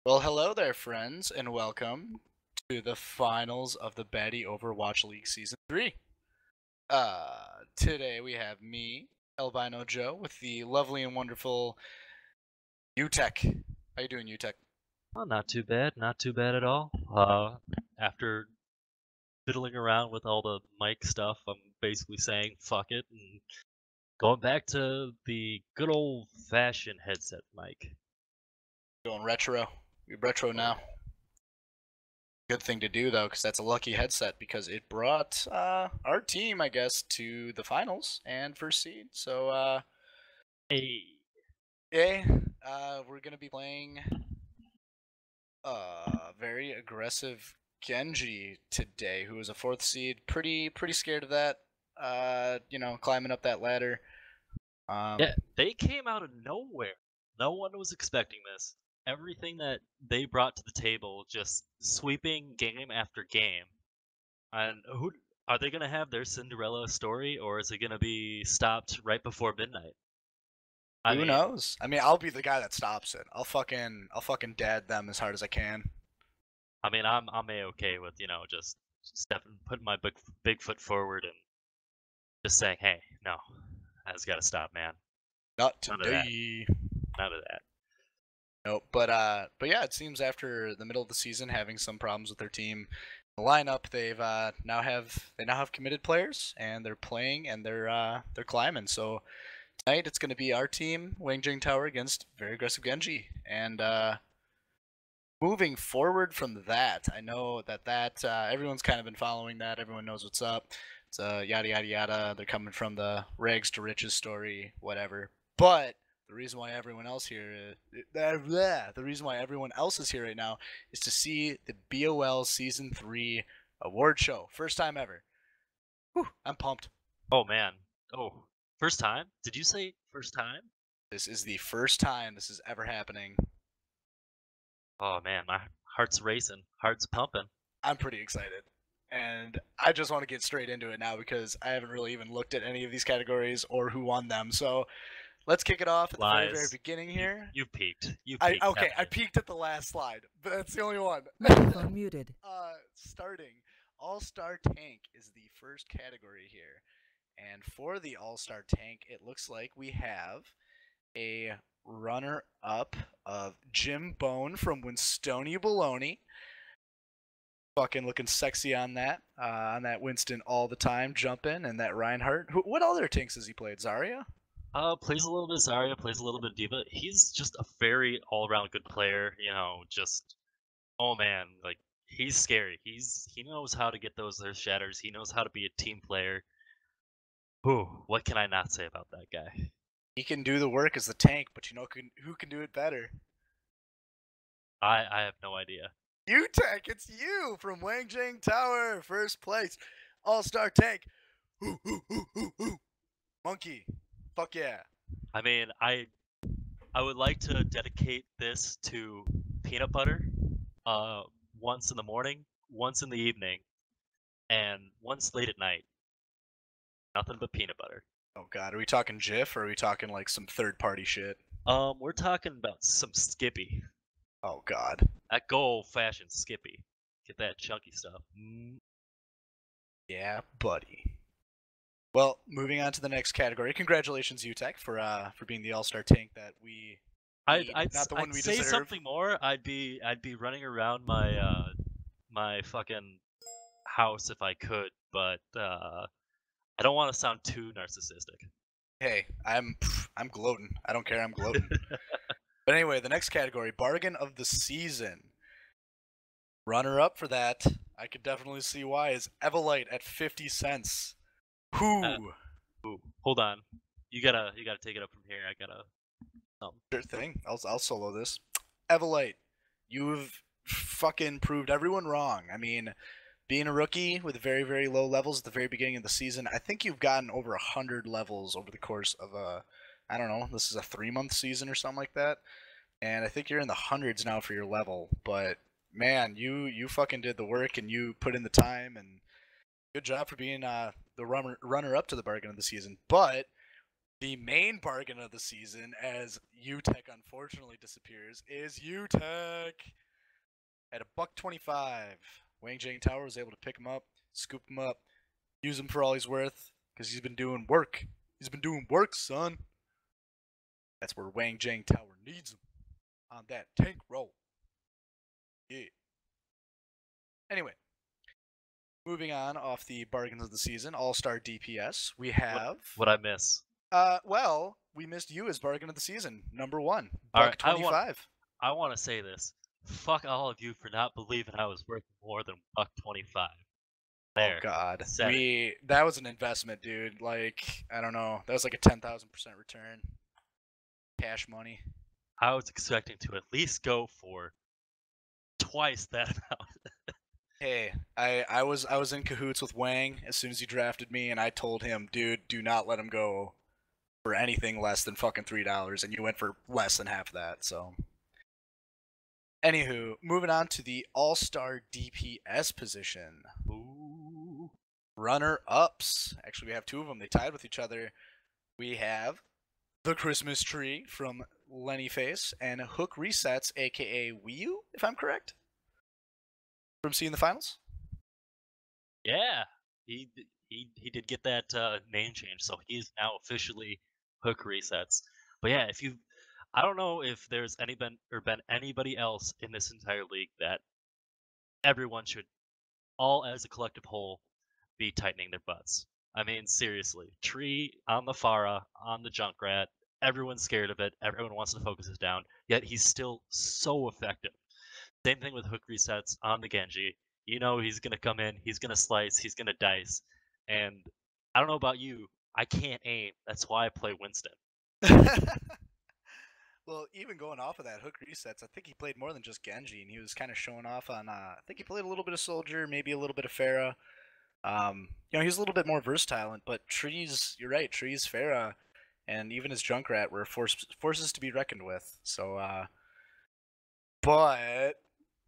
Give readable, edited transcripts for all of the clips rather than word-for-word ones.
Well, hello there, friends, and welcome to the finals of the Betty Overwatch League Season 3. Today we have me, Albino Joe, with the lovely and wonderful UTech. How you doing, UTech? Oh, not too bad, not too bad at all. After fiddling around with all the mic stuff, I'm basically saying fuck it and going back to the good old-fashioned headset mic. Going retro. We retro Oh now. yeah. Good thing to do, though, because that's a lucky headset because it brought our team, I guess, to the finals and first seed. So, Hey. yeah, we're going to be playing very aggressive Genji today, who is a fourth seed. Pretty scared of that. Climbing up that ladder. Yeah, they came out of nowhere. No one was expecting this. Everything that they brought to the table, just sweeping game after game. And who are they gonna have their Cinderella story, or is it gonna be stopped right before midnight? I Who mean, knows? I mean, I'll be the guy that stops it. I'll fucking dad them as hard as I can. I'm a-okay with, just stepping, putting my big foot forward and just saying, "Hey, no, that's got to stop, man. Not None of that. today. None of that." Nope. But yeah, it seems after the middle of the season having some problems with their team, the lineup they now have committed players and they're playing and they're climbing. So tonight it's going to be our team, Wangjing Tower, against very aggressive Genji. And moving forward from that, I know that everyone's kind of been following that. Everyone knows what's up. It's yada yada yada. They're coming from the rags to riches story, whatever. But the reason why everyone else here, the reason why everyone else is here right now, is to see the BOL Season 3 award show. First time ever. Whew, I'm pumped. Oh man. Oh, first time? Did you say first time? This is the first time this is ever happening. Oh man, my heart's racing, heart's pumping. I'm pretty excited. And I just want to get straight into it now because I haven't really even looked at any of these categories or who won them. So let's kick it off at the very Lies. beginning You here. you peaked. You I peaked, okay, haven't I you? peeked at the last slide, but that's the only one. Microphone muted. Starting, All-Star Tank is the first category here. And for the All-Star Tank, it looks like we have a runner-up of Jim Bone from Winstonia Baloney. Fucking looking sexy on that Winston all the time jumping, and that Reinhardt. What other tanks has he played? Zarya? Plays a little bit Zarya, plays a little bit Diva. He's just a very all-around good player. Just oh man, like he's scary. He knows how to get those earth shatters. He knows how to be a team player. Whew, what can I not say about that guy? He can do the work as the tank, but who can do it better? I have no idea. You tank, it's you from Wangjing Tower, first place, all-star tank. Ooh, ooh, ooh, ooh, ooh. Monkey, fuck yeah. I mean, I would like to dedicate this to peanut butter. Uh, once in the morning, once in the evening, and once late at night. Nothing but peanut butter. Oh god, are we talking Jif or are we talking like some third-party shit? We're talking about some Skippy. Oh god. That good old-fashioned Skippy. Get that chunky stuff. Yeah, buddy. Well, moving on to the next category. Congratulations, UTech, for being the all-star tank that we I'd need, I'd not s- the one I'd we say deserve. something more. I'd be running around my fucking house if I could, but I don't want to sound too narcissistic. Hey, I'm gloating. I don't care. I'm gloating. But anyway, the next category, bargain of the season. Runner up for that, I could definitely see why, is Evolite at 50 cents. Uh, Who? Ooh, hold on. You gotta take it up from here. I gotta. Sure thing. I'll solo this. Evolite, you've fucking proved everyone wrong. I mean, being a rookie with very, very low levels at the very beginning of the season, I think you've gotten over 100 levels over the course of I don't know, this is a 3-month season or something like that. And I think you're in the hundreds now for your level. But man, you fucking did the work and you put in the time, and good job for being the runner up to the bargain of the season. But The main bargain of the season, as UTech unfortunately disappears, is UTech at $1.25. Wang Jing Tower was able to pick him up, scoop him up, use him for all he's worth, because he's been doing work. He's been doing work, son. That's where Wang Jing Tower needs him. On that tank roll. Yeah. Anyway, moving on off the bargains of the season, All-Star DPS, we have... What I miss? Well, we missed you as bargain of the season, number 1, All right, $1.25. I want to say this. Fuck all of you for not believing I was worth more than $1.25. There. Oh God, Said that was an investment, dude. Like, I don't know, that was like a 10,000% return, cash money. I was expecting to at least go for twice that amount. Hey, I was in cahoots with Wang as soon as he drafted me, and I told him, dude, do not let him go for anything less than fucking $3, and you went for less than half that. So, anywho, moving on to the All-Star DPS position. Ooh. Runner-ups. Actually, we have 2 of them. They tied with each other. We have the Christmas Tree from Lenny Face and Hook Resets, aka Wii U, if I'm correct, from seeing the finals. Yeah, he did get that name change, so he's now officially Hook Resets. But yeah, I don't know if there's been anybody else in this entire league that everyone should, all as a collective whole, be tightening their butts. I mean, seriously, Tree on the Pharah, on the Junkrat, everyone's scared of it. Everyone wants to focus it down. Yet he's still so effective. Same thing with Hook Resets on the Genji. You know he's gonna come in, he's gonna slice, he's gonna dice, and I don't know about you, I can't aim. That's why I play Winston. Well, even going off of that Hook Resets, I think he played more than just Genji, and he was kind of showing off on. I think he played a little bit of Soldier, maybe a little bit of Pharah. He's a little bit more versatile, but Trees, you're right, Trees, Pharah, and even his Junkrat were forces to be reckoned with. So, but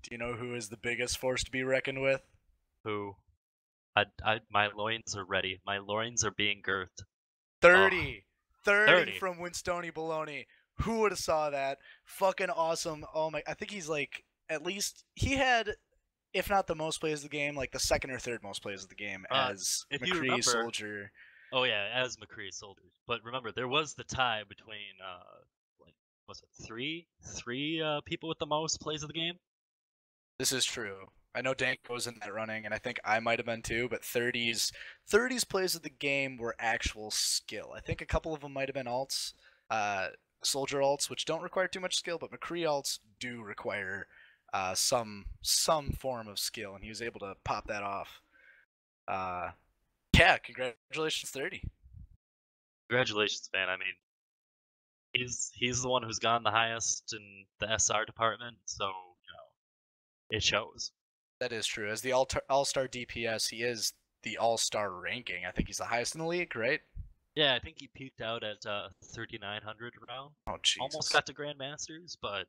do you know who is the biggest force to be reckoned with? Who? My loins are ready. My loins are being girthed. 30. Oh, 30 from Winstony Baloney. Who would have saw that? Fucking awesome. Oh my, I think he's like, at least, he had, if not the most plays of the game, like the second or third most plays of the game as McCree Soldier. Oh yeah, as McCree Soldier. But remember, there was the tie between, was it three people with the most plays of the game? This is true. I know Dank was in that running, and I think I might have been too, but 30's plays of the game were actual skill. I think a couple of them might have been alts, Soldier alts, which don't require too much skill, but McCree alts do require some form of skill, and he was able to pop that off. Yeah, congratulations, 30. Congratulations, man. I mean, he's the one who's gone the highest in the SR department, so it shows. That is true. As the all-star DPS, he is the all-star ranking. I think he's the highest in the league, right? Yeah, I think he peaked out at 3,900 round. Oh, Jesus. Almost got to Grandmasters, but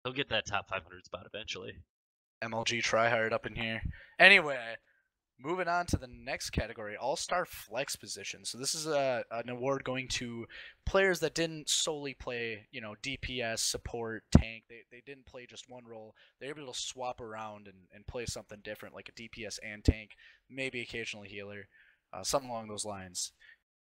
he'll get that top 500 spot eventually. MLG tryhard up in here. Anyway, moving on to the next category, All-Star Flex Position. So this is an award going to players that didn't solely play, DPS, support, tank. They didn't play just one role. They're able to swap around and play something different, like a DPS and tank, maybe occasionally healer, something along those lines.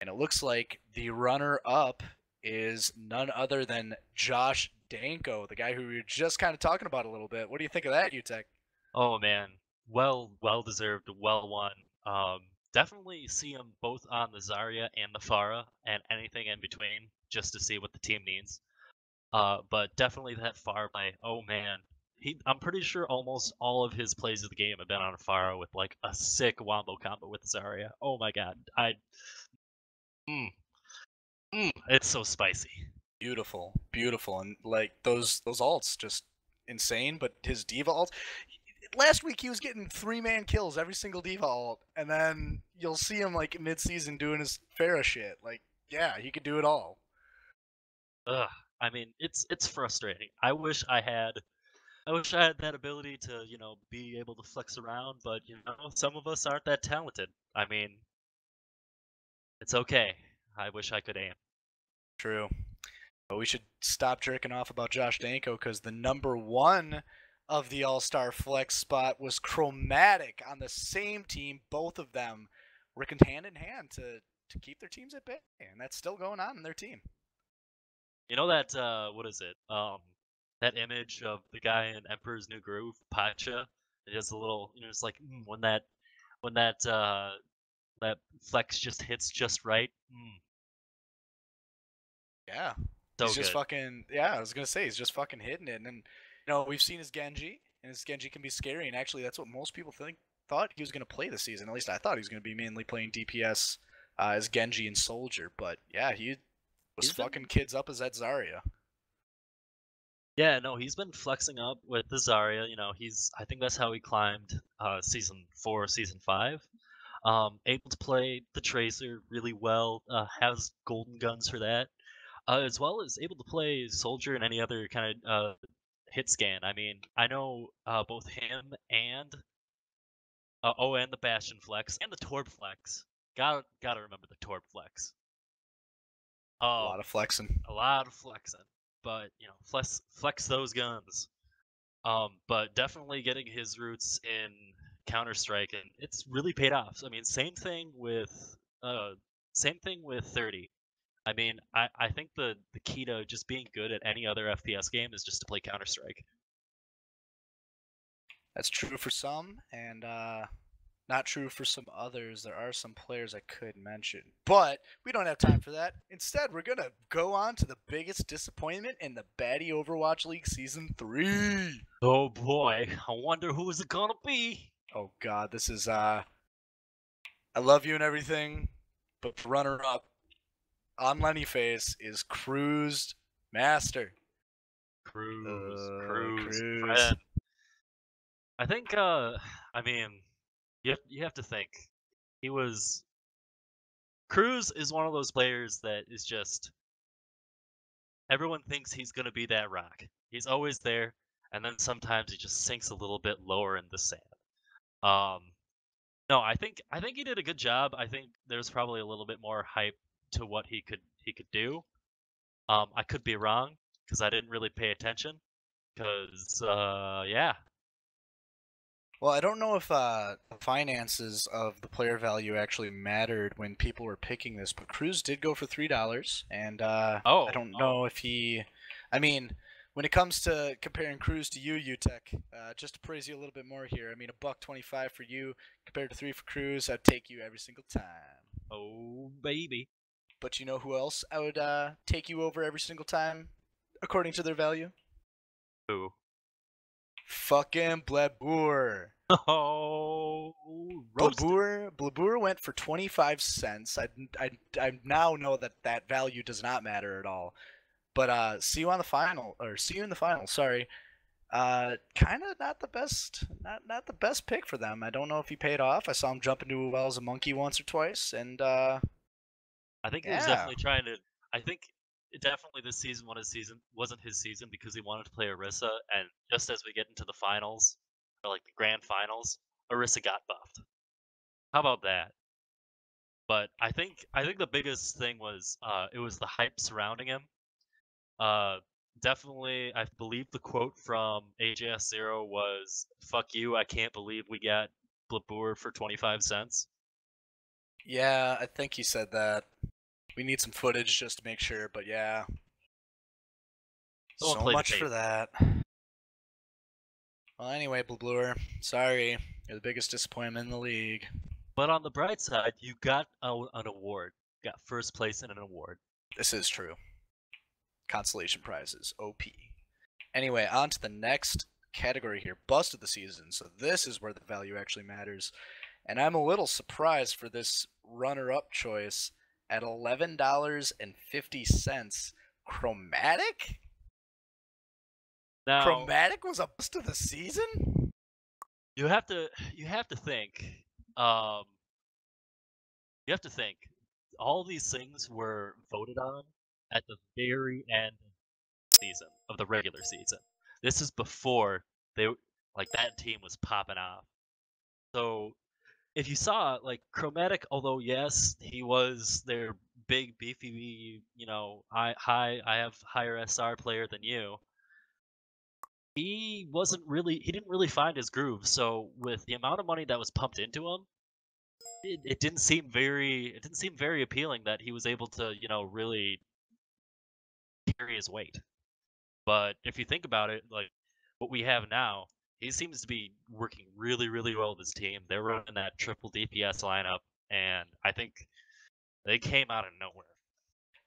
And it looks like the runner-up is none other than Josh Danko, the guy who we were just kind of talking about a little bit. What do you think of that, UTech? Oh man, well deserved, well won. Definitely see him both on the Zarya and the Pharah and anything in between, just to see what the team needs. But definitely that Pharah play. Oh man, I'm pretty sure almost all of his plays of the game have been on Pharah with like a sick wombo combo with Zarya. Oh my god, it's so spicy. Beautiful, beautiful, and like those alts just insane. But his diva alt, last week he was getting 3-man kills every single diva alt, and then you'll see him like mid-season doing his Pharah shit. Like, yeah, he could do it all. Ugh, I mean, it's frustrating. I wish I had that ability to, be able to flex around, but some of us aren't that talented. I mean, it's okay. I wish I could aim. True. But we should stop jerking off about Josh Danko because the number one of the All-Star flex spot was Chromatic on the same team. Both of them working hand in hand to keep their teams at bay, and that's still going on in their team. You know that what is it? That image of the guy in Emperor's New Groove, Pacha. It has a little, it's like when that flex just hits just right. Yeah. So He's just good. fucking, yeah, I was going to say, he's just fucking hitting it. And, we've seen his Genji, and his Genji can be scary. And actually, that's what most people thought he was going to play this season. At least I thought he was going to be mainly playing DPS as Genji and Soldier. But, yeah, he was fucking kids up as that Zarya. Yeah, no, he's been flexing up with the Zarya. I think that's how he climbed season 4, season 5. Able to play the Tracer really well, has golden guns for that, as well as able to play Soldier and any other kind of hit scan. I mean, I know both him and and the Bastion flex and the Torb flex. Gotta remember the Torb flex. A lot of flexing. A lot of flexing, but flex those guns. But definitely getting his roots in Counter-Strike, and it's really paid off. So, I mean, same thing with 30. I mean, I think the key to just being good at any other FPS game is just to play Counter-Strike. That's true for some, and not true for some others. There are some players I could mention, but we don't have time for that. Instead, we're gonna go on to the biggest disappointment in the Baddie Overwatch League Season 3. Oh boy, I wonder who is it gonna be? Oh god, this is I love you and everything, but runner-up on Lennyface is Cruised Master. Cruz. Friend. I think I mean, you have to think. Cruz is one of those players that is just everyone thinks he's gonna be that rock. He's always there, and then sometimes he just sinks a little bit lower in the sand. No, I think he did a good job. I think there's probably a little bit more hype to what he could do. I could be wrong because I didn't really pay attention. Because yeah. Well, I don't know if the finances of the player value actually mattered when people were picking this, but Cruz did go for $3, and I don't know if he. I mean, when it comes to comparing Cruz to you, UTech, just to praise you a little bit more here. I mean, $1.25 for you compared to 3 for Cruz, I'd take you every single time. Oh baby! But you know who else I would take you over every single time, according to their value? Who? Fucking Blabour. Oh, Blabour went for 25 cents. I now know that value does not matter at all. But see you in the final. Sorry. Kind of not the best, not the best pick for them. I don't know if he paid off. I saw him jump into a well as a monkey once or twice, and I think he was definitely trying to. I think definitely this season wasn't his season because he wanted to play Orisa, and just as we get into the finals, or like the grand finals, Orisa got buffed. How about that? But I think the biggest thing was it was the hype surrounding him. Definitely, I believe the quote from AJS0 was "Fuck you! I can't believe we got Blabour for 25 cents." Yeah, I think he said that. We need some footage just to make sure, but yeah. So much for that. Well, anyway, Blabour, sorry. You're the biggest disappointment in the league. But on the bright side, you got an award. You got first place in an award. This is true. Consolation prizes, OP. Anyway, on to the next category here, Bust of the Season. So this is where the value actually matters. And I'm a little surprised for this runner-up choice at $11.50. Chromatic? Now, Chromatic was a Bust of the Season? You have to think. You have to think. All these things were voted on at the very end of the regular season. This is before that team was popping off. So if you saw Chromatic, although yes, he was their big beefy, I have higher SR player than you. He didn't really find his groove. So with the amount of money that was pumped into him, it didn't seem very appealing that he was able to, really carry his weight. But if you think about it, like what we have now, he seems to be working really, really well with his team. They're running that triple DPS lineup, and I think they came out of nowhere.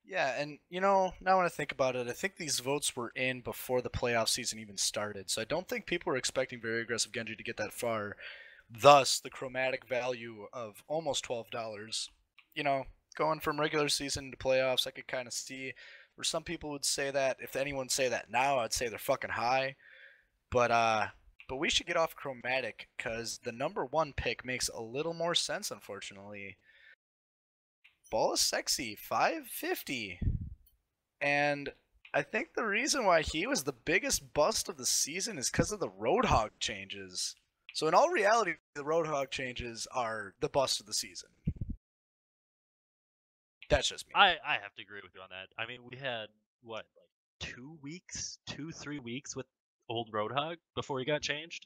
Yeah, and now when I think about it, I think these votes were in before the playoff season even started. So I don't think people were expecting very aggressive Genji to get that far. Thus, the chromatic value of almost $12. Going from regular season to playoffs, I could kind of see where some people would say that. If anyone say that now, I'd say they're fucking high. But we should get off chromatic because the number one pick makes a little more sense, unfortunately. BOL S3 550. And I think the reason why he was the biggest bust of the season is because of the Roadhog changes. So in all reality, the Roadhog changes are the bust of the season. That's just me. I have to agree with you on that. I mean, we had what, like 3 weeks with old Roadhog before he got changed.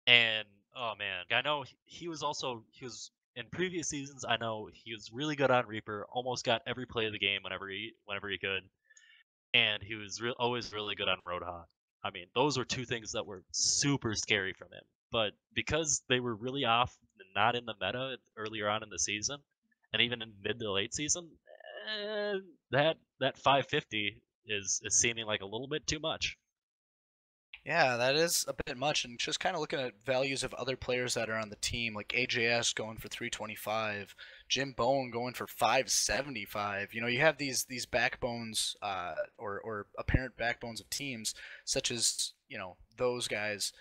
And oh man, I know he was in previous seasons. I know he was really good on Reaper, almost got every play of the game whenever he could, and he was always really good on Roadhog. I mean, those were two things that were super scary from him. But because they were really off, not in the meta earlier on in the season, and even in mid to late season, that 550 is seeming like a little bit too much. Yeah, that is a bit much, and just kind of looking at values of other players that are on the team, like AJS going for 325, Jim Bone going for 575. You have these backbones, or apparent backbones of teams, such as those guys,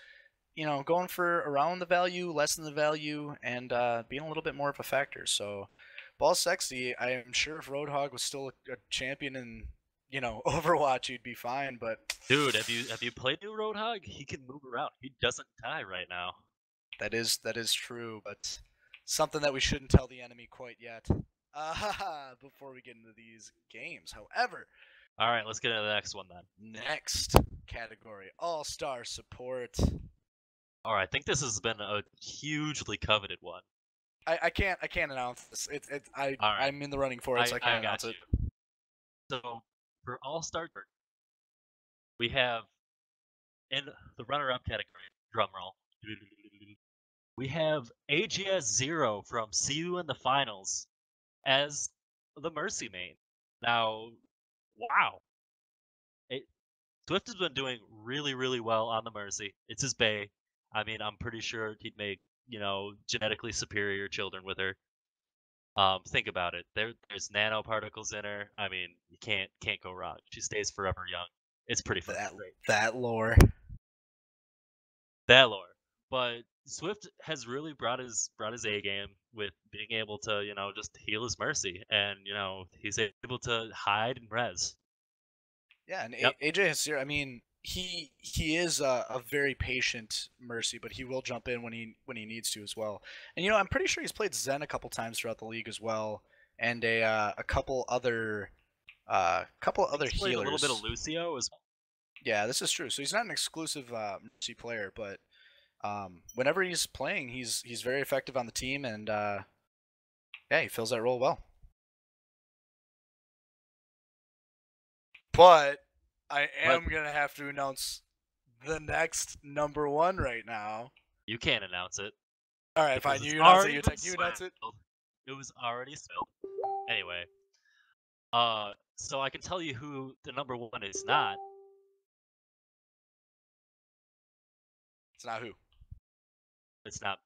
going for around the value, less than the value, and being a little bit more of a factor. So, BOL S3, I am sure if Roadhog was still a champion in Overwatch, he'd be fine, but Dude, have you played new Roadhog? He can move around. He doesn't die right now. that is true, but something that we shouldn't tell the enemy quite yet. Before we get into these games. However, all right, let's get into the next one then. Next category, All-Star Support. All right, I think this has been a hugely coveted one. I can't announce this. I'm in the running for it, so I can't announce it. So for All-Star, we have in the runner-up category, drumroll, we have AGS 0 from See You in the Finals as the Mercy main. Now, wow. Swift has been doing really, really well on the Mercy. It's his bae. I mean, I'm pretty sure he'd make, genetically superior children with her. Think about it. There's nanoparticles in her. I mean, you can't go wrong. She stays forever young. It's pretty fucking great. That lore. That lore. But Swift has really brought his A game with being able to, just heal his Mercy, and he's able to hide and res. Yeah, and yep. AJ Hasir, I mean, he is a very patient Mercy, but he will jump in when he needs to as well. And I'm pretty sure he's played Zen a couple times throughout the league as well, and a couple other healers. Played a little bit of Lucio as well. Yeah, this is true. So he's not an exclusive Mercy player, but whenever he's playing, he's very effective on the team, and yeah, he fills that role well. But I am going to have to announce the next number one right now. You can't announce it. All right, fine. You announce it. You announce it. It was already spilled. Anyway. So I can tell you who the number one is not. It's not who. It's not,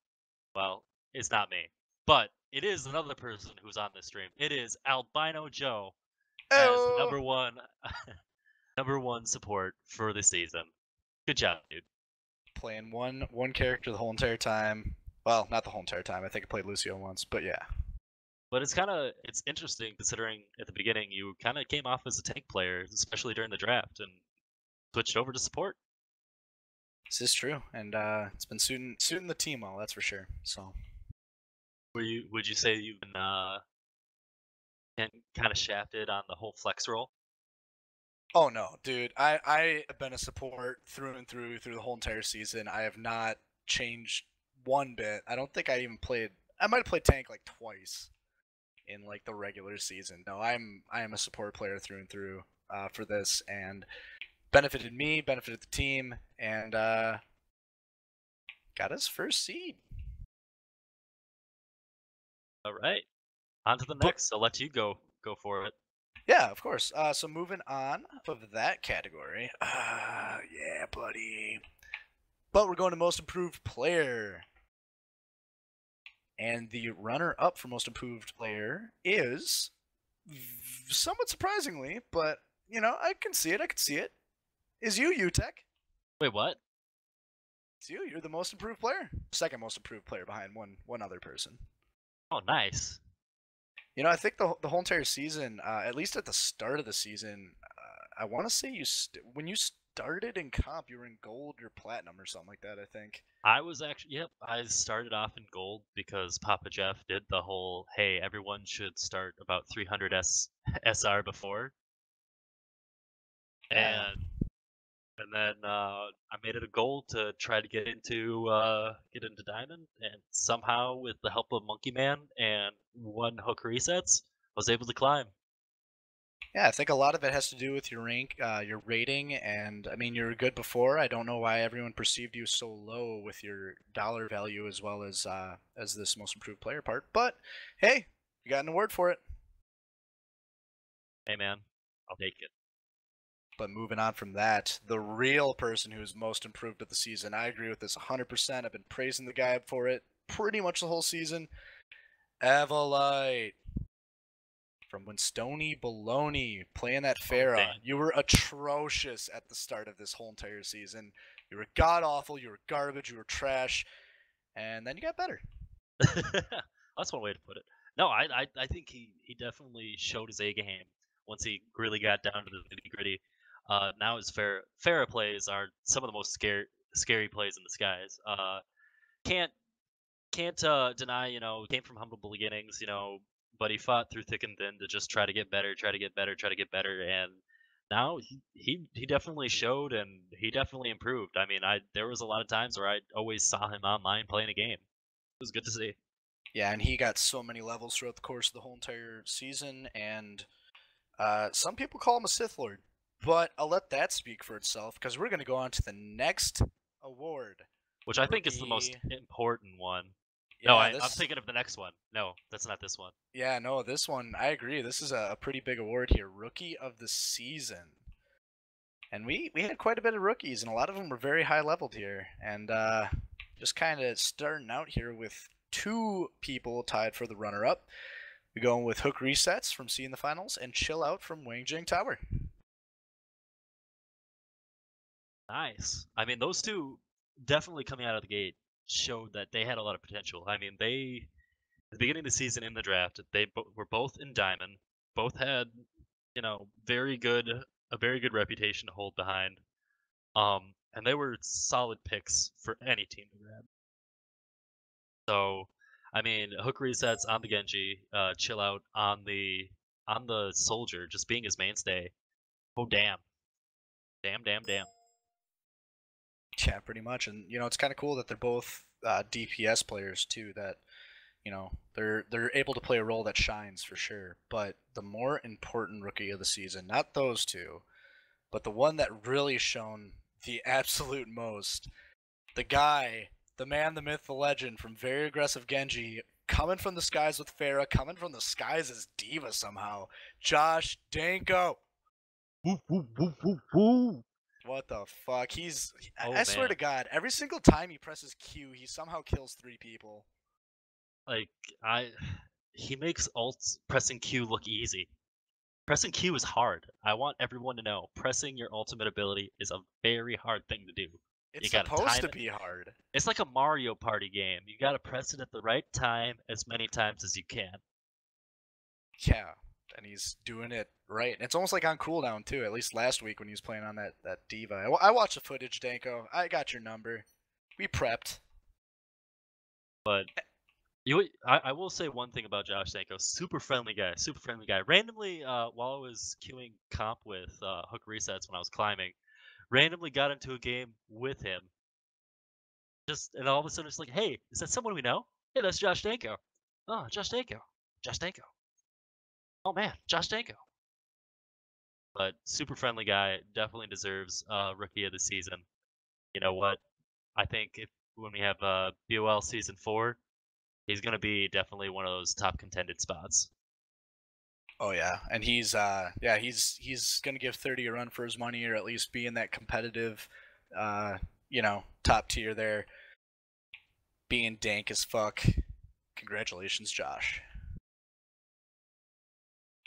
well, it's not me. But it is another person who's on this stream. It is Albino Joe as number one support for the season. Good job, dude. Playing one character the whole entire time. Well, not the whole entire time. I think I played Lucio once, but yeah. But it's interesting considering at the beginning you kind of came off as a tank player, especially during the draft, and switched over to support. This is true, and it's been suiting the team well, that's for sure. So, would you say you've been and kind of shafted on the whole flex roll. Oh no, dude. I have been a support through and through the whole entire season. I have not changed one bit. I don't think I even played. I might have played tank like twice in like the regular season. No, I am a support player through and through for this, and benefited me, benefited the team, and got us first seed. All right, on to the But next. I'll let you go for it. yeah, of course. So moving on of that category. Yeah, buddy. But we're going to most improved player. And the runner-up for most improved player is, somewhat surprisingly, but you know, I can see it. Is you, UTech. Wait, what? It's you. You're the most improved player. Second most improved player behind one other person. Oh, nice. You know, I think the whole entire season, at least at the start of the season, I want to say when you started in comp, you were in gold or platinum or something like that. I think. I was actually, yep, I started off in gold because Papa Jeff did the whole, hey, everyone should start about 300 SR before. Yeah. And then I made it a goal to try to get into Diamond, and somehow, with the help of Monkey Man and one hook resets, I was able to climb. Yeah, I think a lot of it has to do with your rank, your rating, and I mean, you were good before. I don't know why everyone perceived you so low with your dollar value as well as this most improved player part. But hey, you got an award for it. Hey man, I'll take it. But moving on from that, the real person who's most improved of the season, I agree with this 100%. I've been praising the guy for it pretty much the whole season. Evolite. From when Stony Baloney playing that Pharah, you were atrocious at the start of this whole entire season. You were god awful, you were garbage, you were trash, and then you got better. That's one way to put it. No, I think he definitely showed his A game once he really got down to the nitty gritty. Now his Pharah plays are some of the most scary plays in the skies. Can't deny, came from humble beginnings, but he fought through thick and thin to just try to get better, and now he definitely showed, and he definitely improved. I mean, there was a lot of times where I always saw him online playing a game. It was good to see. Yeah, and he got so many levels throughout the course of the whole entire season, and some people call him a Sith Lord, but I'll let that speak for itself because we're going to go on to the next award. Which I think is the most important one. Yeah, no, I'm thinking of the next one. No, that's not this one. Yeah, no, this one, I agree. This is a pretty big award here. Rookie of the Season. And we had quite a bit of rookies, and a lot of them were very high leveled here. And just kind of starting out here with two people tied for the runner-up. We going with Hook Resets from Seeing the Finals and Chill Out from Wangjing Tower. Nice. I mean, those two definitely coming out of the gate showed that they had a lot of potential. I mean, at the beginning of the season in the draft, they were both in Diamond. Both had, very good a very good reputation to hold behind. And they were solid picks for any team to grab. So, I mean, hook resets on the Genji, chill out on the soldier, just being his mainstay. Oh damn, damn. Yeah, pretty much. And you know, it's kind of cool that they're both DPS players too. That you know they're able to play a role that shines for sure. But the more important rookie of the season, not those two, but the one that really shone the absolute most, the guy, the man, the myth, the legend from Very Aggressive Genji, coming from the skies with Pharah, coming from the skies as Diva somehow, Josh Danko. Woo, woo, woo, woo, woo. What the fuck? I swear to God, every single time he presses Q, he somehow kills 3 people. Like, he makes alt pressing Q look easy. Pressing Q is hard. I want everyone to know, pressing your ultimate ability is a very hard thing to do. It's supposed to be hard. It's like a Mario Party game. You gotta press it at the right time as many times as you can. Yeah, and he's doing it right. It's almost like on cooldown too. At least last week when he was playing on that Diva. I watched the footage, Danko. I got your number. We prepped. But I will say one thing about Josh Danko. Super friendly guy. Super friendly guy. Randomly, while I was queuing comp with hook resets when I was climbing, randomly got into a game with him. And all of a sudden it's like, hey, is that someone we know? Hey, that's Josh Danko. Oh, Josh Danko. Josh Danko. Oh man, Josh Danko. But super friendly guy, definitely deserves rookie of the season. You know what? I think if when we have BOL season 4, he's gonna be definitely one of those top contended spots. Oh yeah, and he's gonna give 30 a run for his money, or at least be in that competitive, top tier there. Being dank as fuck. Congratulations, Josh.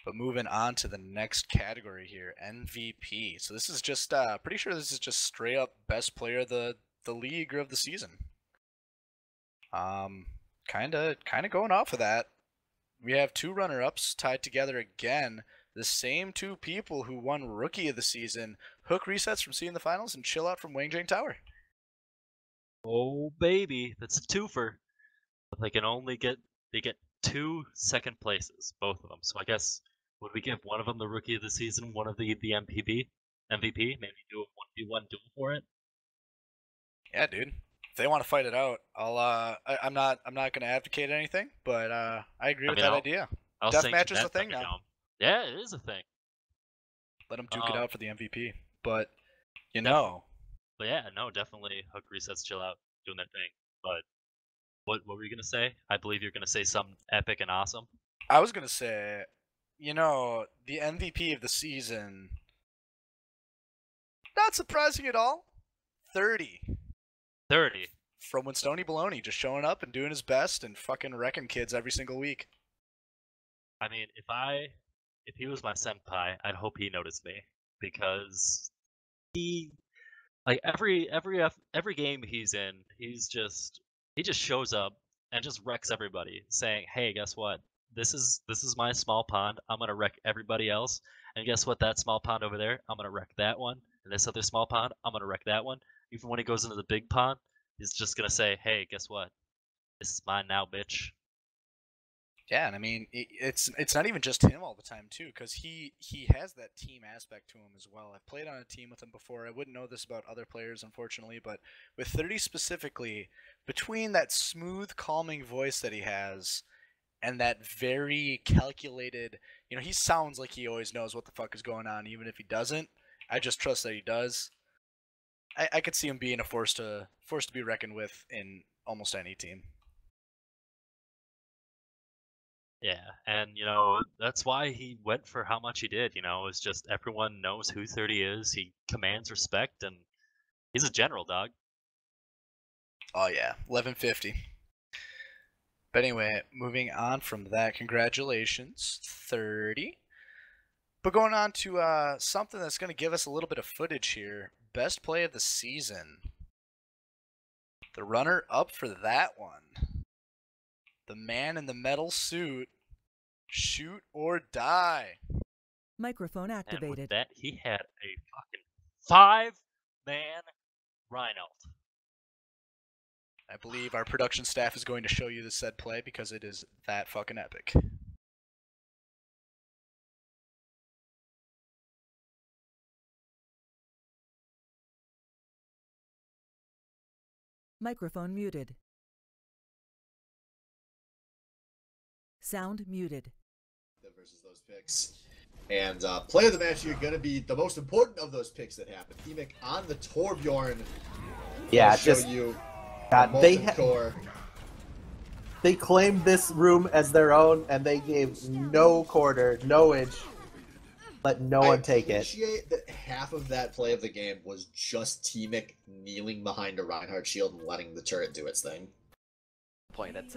But moving on to the next category here, MVP. So this is just pretty sure this is just straight up best player of the league or of the season. Kinda going off of that. We have two runner-ups tied together again. The same two people who won Rookie of the Season. Hook resets from seeing the finals and chill out from Wangjang Tower. Oh baby, that's a twofer. But they get 2 second places, both of them. So I guess would we give one of them the Rookie of the Season, one of the MVP? MVP? Maybe do a 1v1 duel for it. Yeah, dude. If they want to fight it out, I'm not gonna advocate anything, but I agree with that idea. I'll Deathmatch is that a thing now. Yeah, it is a thing. Let them duke it out for the MVP. But But yeah, no, definitely hook resets, chill out, doing that thing. But what were you gonna say? I believe you're gonna say something epic and awesome. I was gonna say, the MVP of the season. Not surprising at all. 30. 30. From when Stony Baloney just showing up and doing his best and fucking wrecking kids every single week. I mean, if he was my senpai, I'd hope he noticed me, because he, like, every game he's in, he just shows up and just wrecks everybody, saying, "Hey, guess what? This is my small pond. I'm gonna wreck everybody else, and guess what? That small pond over there, I'm gonna wreck that one, and this other small pond, I'm gonna wreck that one." Even when he goes into the big pond, he's just gonna say, "Hey, guess what? This is mine now, bitch." Yeah, and I mean, it's not even just him all the time too, because he has that team aspect to him as well. I've played on a team with him before. I wouldn't know this about other players, unfortunately, but with 30 specifically, between that smooth, calming voice that he has and that very calculated, he sounds like he always knows what the fuck is going on, even if he doesn't. I just trust that he does. I could see him being a force to be reckoned with in almost any team. Yeah, and that's why he went for how much he did. It's just everyone knows who 30 is. He commands respect, and he's a general, dog. Oh yeah, 1150. But anyway, moving on from that, congratulations, 30. But going on to something that's going to give us a little bit of footage here. Best play of the season. The runner-up for that one. The man in the metal suit. Shoot or die. Microphone activated. And with that, he had a fucking 5-man Rhino. I believe our production staff is going to show you the said play because it is that fucking epic. Microphone muted. Sound muted. Versus those picks. And play of the match here going to be the most important of those picks that happen. Emic on the Torbjorn. Yeah, just you. God, they claimed this room as their own, and they gave no quarter, no inch. Let no one take it. I appreciate that half of that play of the game was just Emic kneeling behind a Reinhardt shield and letting the turret do its thing. At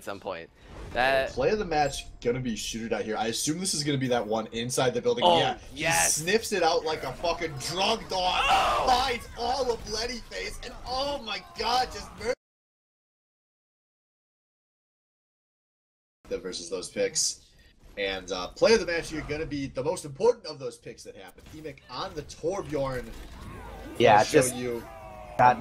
some point. That play of the match gonna be shooted out here. I assume this is gonna be that one inside the building. Oh, yeah, yes. He sniffs it out like a fucking drug dog. Oh! Finds all of Lettyface, and oh my god, just versus those picks. And play of the match here gonna be the most important of those picks that happen. Emic on the Torbjorn. Yeah, show you. God,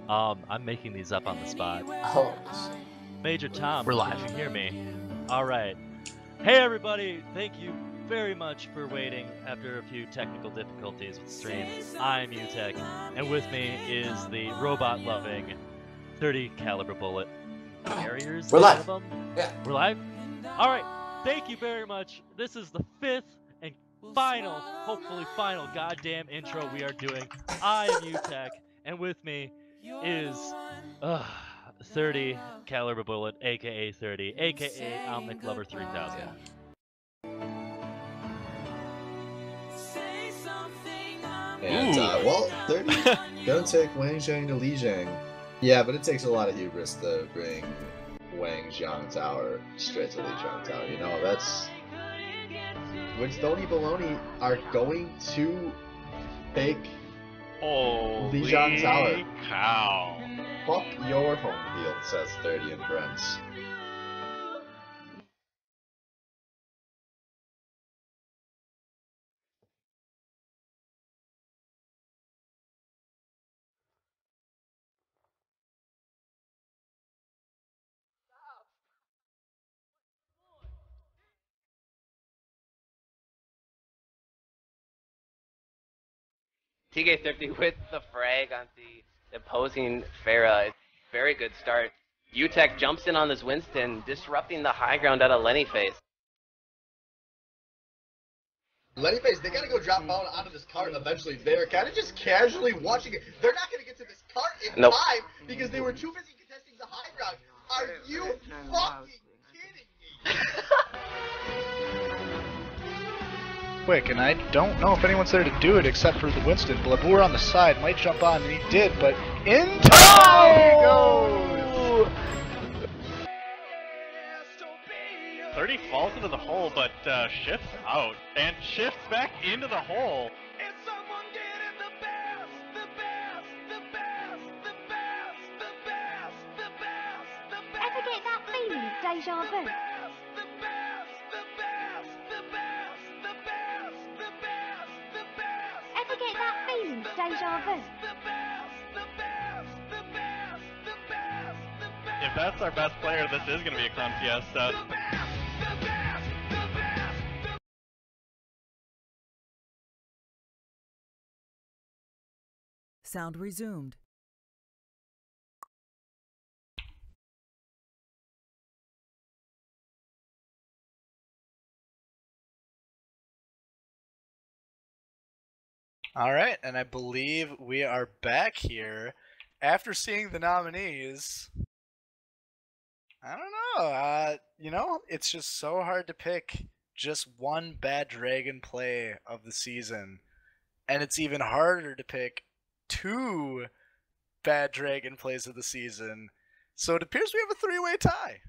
I'm making these up on the spot. Oh, Major Tom, We're can live. you hear me? All right. Hey everybody, thank you very much for waiting after a few technical difficulties with the stream. I'm UTech, and with me is the robot-loving 30 caliber bullet. Barriers? We're live. Them? Yeah. We're live? All right. Thank you very much. This is the 5th and final, hopefully final goddamn intro we are doing. I am UTech, and with me is 30 caliber bullet, aka 30, aka Omnic Lover 3000. And, well, 30 gonna take Wang Zhang to Li Zhang. Yeah, but it takes a lot of hubris to bring Wang Zhang Tower straight to Li Zhang Tower. You know, that's... When Stony Baloney are going to take Holy Li Zhang Tower. cow. Fuck your home field, says 30 and friends. TK50 with the frag on the opposing Pharah. Very good start. UTech jumps in on this Winston, disrupting the high ground out of Lenny face. Lenny Face, they gotta go drop down onto this cart eventually. They're kind of just casually watching it. They're not gonna get to this cart in Nope. time because they were too busy contesting the high ground. Are you fucking kidding me? Quick, and I don't know if anyone's there to do it except for the Winston. Blabour on the side might jump on, and he did, but in time he goes! 30 falls into the hole, but shifts out and shifts back into the hole. Is someone getting the best? The best, the best, the best, the best, the best, the best. Ever get that feeling, deja vu? The best, the best, the best, the best, the best, the best. Ever get that feeling, deja vu? The best, the best, the best, the best, the best. If that's our best player, this is gonna be a Crown Fiesta. The best, the best, the best. Sound resumed. All right, and I believe we are back here after seeing the nominees. I don't know. It's just so hard to pick just one bad dragon play of the season, and it's even harder to pick two bad dragon plays of the season. So it appears we have a three-way tie.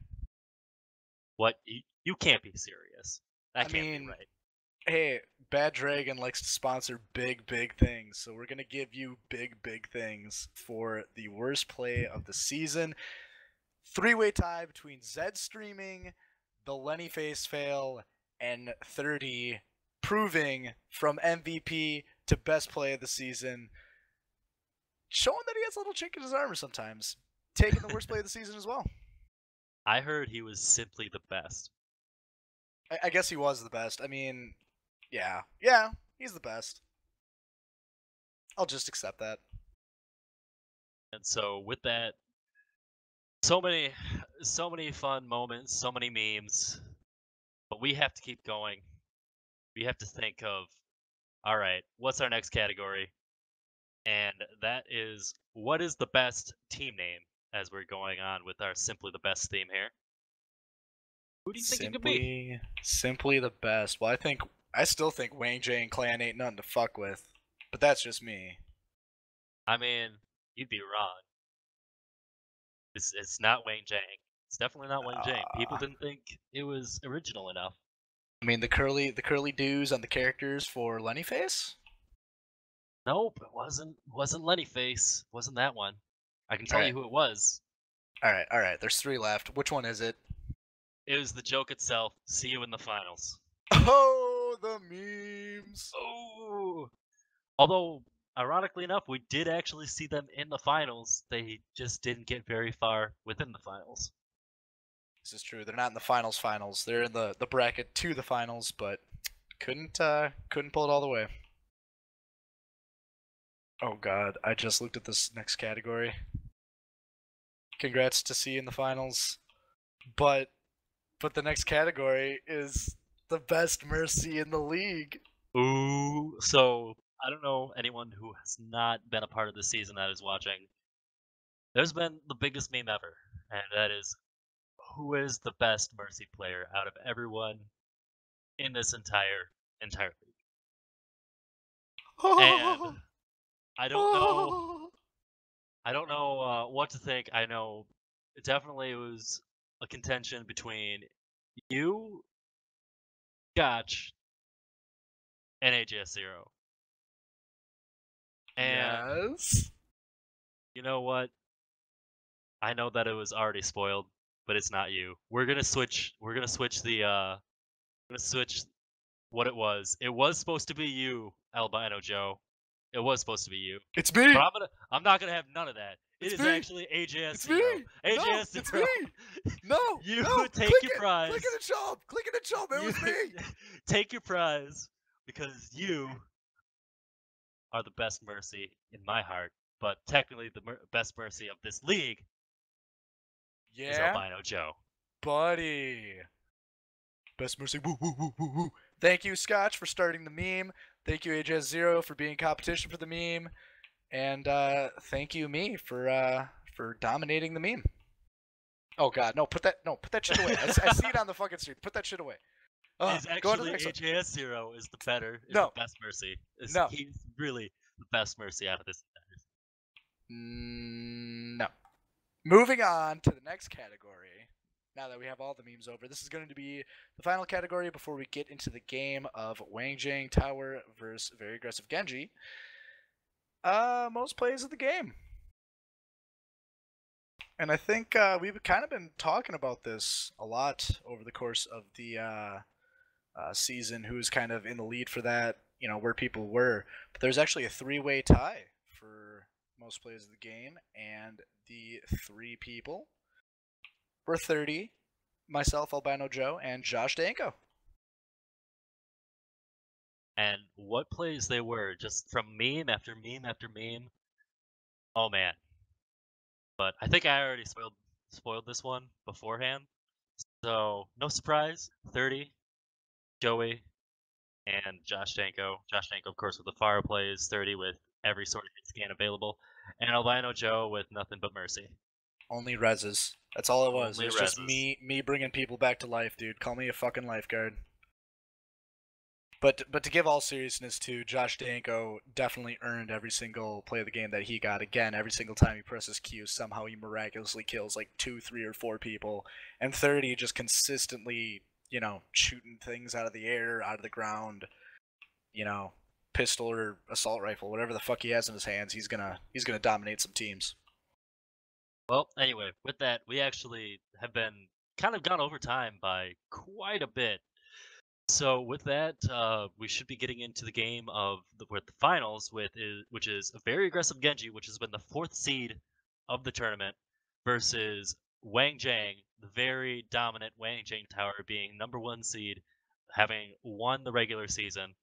What? You can't be serious. That can't be right. Hey, Bad Dragon likes to sponsor big, big things, so we're going to give you big, big things for the worst play of the season. Three-way tie between Zed Streaming, the Lenny Face fail, and 30, proving from MVP to best play of the season, showing that he has a little chink in his armor sometimes, taking the worst play of the season as well. I heard he was simply the best. I guess he was the best. I mean, yeah, he's the best. I'll just accept that. And so with that, so many fun moments, so many memes, but we have to keep going. We have to think of, all right, what's our next category? And that is, what is the best team name as we're going on with our Simply the Best theme here? Who do you think it could be? Simply the best. Well, I still think Wang J and Clan ain't nothing to fuck with, but that's just me. I mean, you'd be wrong. It's not Wang Zhang. It's definitely not Wang Zhang. People didn't think it was original enough. I mean, the curly dues on the characters for Lenny Face? Nope, it wasn't Lenny Face. Wasn't that one. I can tell you who it was. All right. There's three left. Which one is it? It was the joke itself. See you in the finals. Oh, the memes. Oh. Although ironically enough, we did actually see them in the finals. They just didn't get very far within the finals. This is true. They're not in the finals. They're in the bracket to the finals, but couldn't pull it all the way. Oh god, I just looked at this next category. Congrats to C in the finals. But the next category is the best Mercy in the league. Ooh, so I don't know anyone who has not been a part of the season that is watching. There's been the biggest meme ever, and that is, who is the best Mercy player out of everyone in this entire league? And I don't know. I don't know what to think. I know it definitely was a contention between you, Gotch, and AJS0. And Yes. you know what? I know that it was already spoiled, but it's not you. We're gonna switch. We're gonna switch the. We're gonna switch what it was. It was supposed to be you, Albino Joe. It was supposed to be you. It's me. But I'm not gonna have none of that. It's It is me. actually AJS0. It's me. AJS0. No, it's me. No. You no. take Click your it. prize. Click in the job. Click in the job. It was me. Take your prize because you are the best Mercy in my heart. But technically, the best Mercy of this league is Yeah, Albino Joe. buddy. Best Mercy. Woo, woo, woo, woo, woo. Thank you, Scotch, for starting the meme. Thank you, AJ0, for being competition for the meme. And thank you, me, for dominating the meme. Oh god, no, put that shit away. I see it on the fucking street. Put that shit away. It's go on to the actually next one. AJS0 is the best Mercy. No. He's really the best Mercy out of this. No. Moving on to the next category. Now that we have all the memes over, this is going to be the final category before we get into the game of Wang Jiang Tower versus Very Aggressive Genji. Most plays of the game. And I think we've kind of been talking about this a lot over the course of the season, who's kind of in the lead for that, you know, where people were. But there's actually a three-way tie for most plays of the game, and the three people were 30, myself, Albino Joe, and Josh Danko. And what plays they were, just from meme after meme after meme. Oh man. But I think I already spoiled this one beforehand. So no surprise, 30, Joey, and Josh Danko. Josh Danko, of course, with the fire plays, 30 with every sort of hit scan available, and Albino Joe with nothing but Mercy. Only reses. That's all it was. Only It was just reses. me bringing people back to life, dude. Call me a fucking lifeguard. But to give all seriousness to, Josh Danko definitely earned every single play of the game that he got. Again, every single time he presses Q, somehow he miraculously kills like 2, 3, or 4 people. And 30 just consistently, you know, shooting things out of the air, out of the ground, you know, pistol or assault rifle, whatever the fuck he has in his hands, he's gonna dominate some teams. Well, anyway, with that, we actually have been kind of gone over time by quite a bit. So with that, we should be getting into the game of the finals which is a Very Aggressive Genji, which has been the 4th seed of the tournament, versus Wang Jiang, the very dominant Wang Jiang Tower, being number 1 seed, having won the regular season.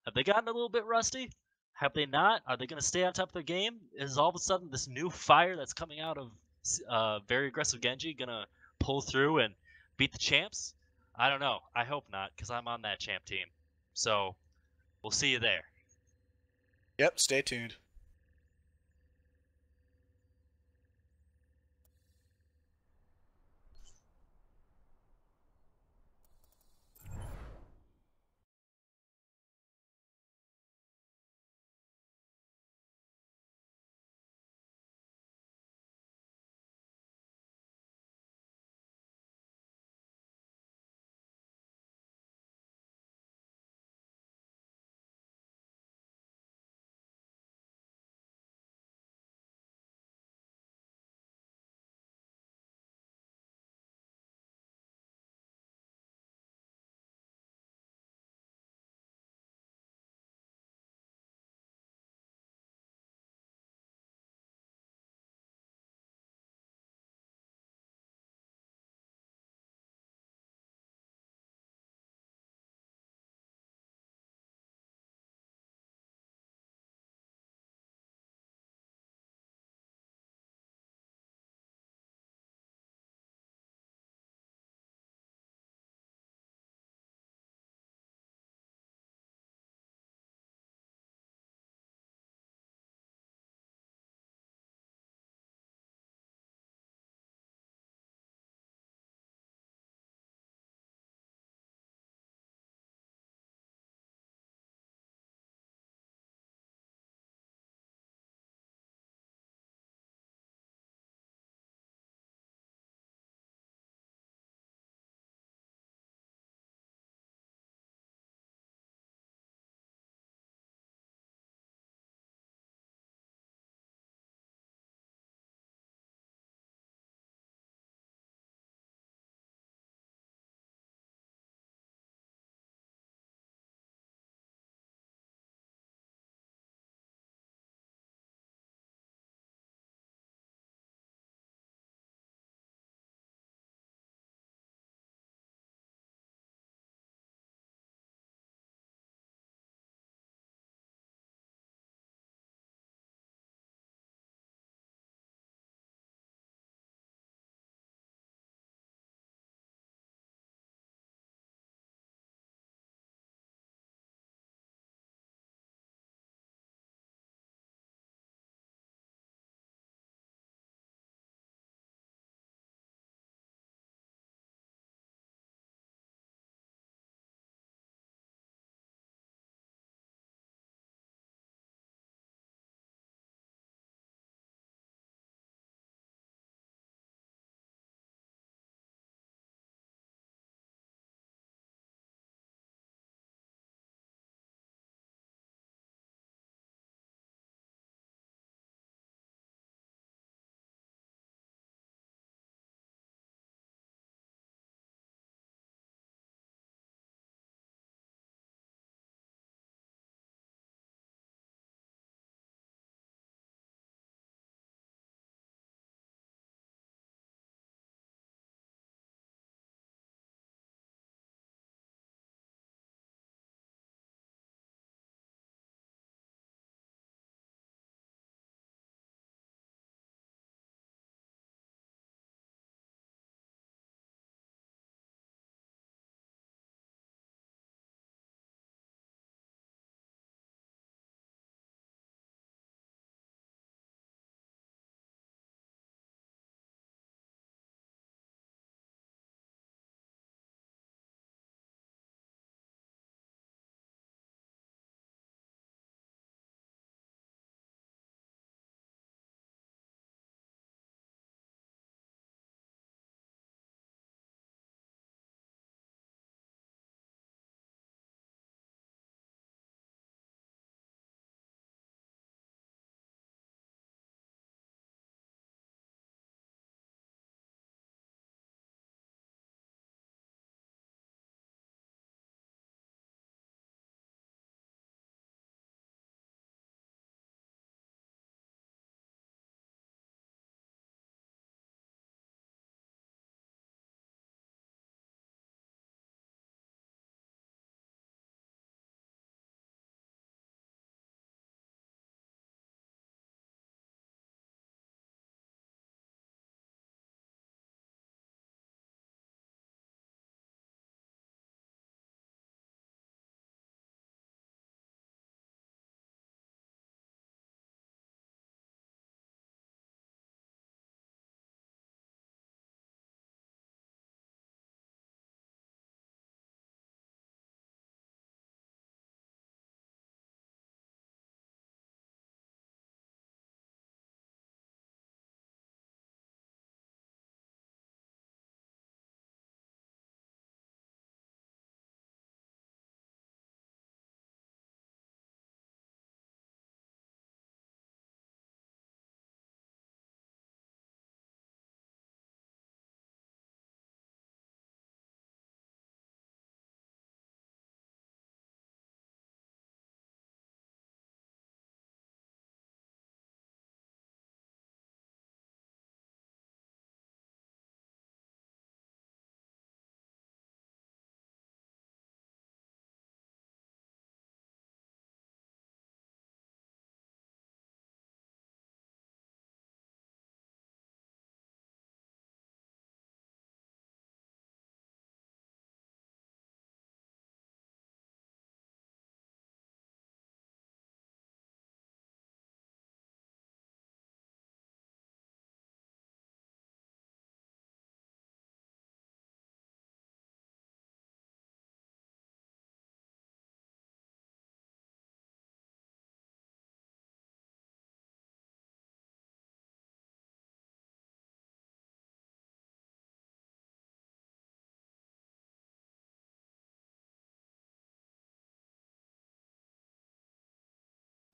Have they gotten a little bit rusty? Have they not? Are they going to stay on top of their game? Is all of a sudden this new fire that's coming out of Very Aggressive Genji going to pull through and beat the champs? I don't know. I hope not, because I'm on that champ team. So, we'll see you there. Yep, stay tuned.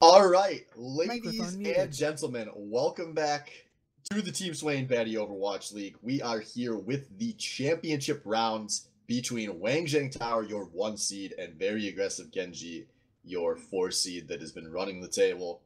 All right, ladies Microphone muted. and gentlemen, welcome back to the Team Swain Batty Overwatch League. We are here with the championship rounds between Wang Zheng Tower, your 1 seed, and very aggressive Genji, your 4 seed that has been running the table.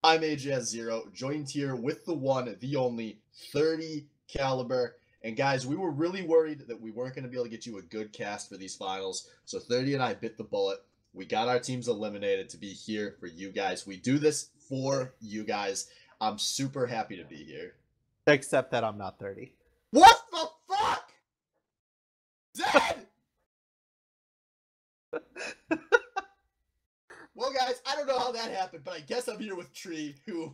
I'm AJS0, joined here with the one, the only, 30 caliber. And guys, we were really worried that we weren't going to be able to get you a good cast for these finals, so 30 and I bit the bullet. We got our teams eliminated to be here for you guys. We do this for you guys. I'm super happy to be here. Except that I'm not 30. What the fuck? Dead! Well, guys, I don't know how that happened, but I guess I'm here with Tree, who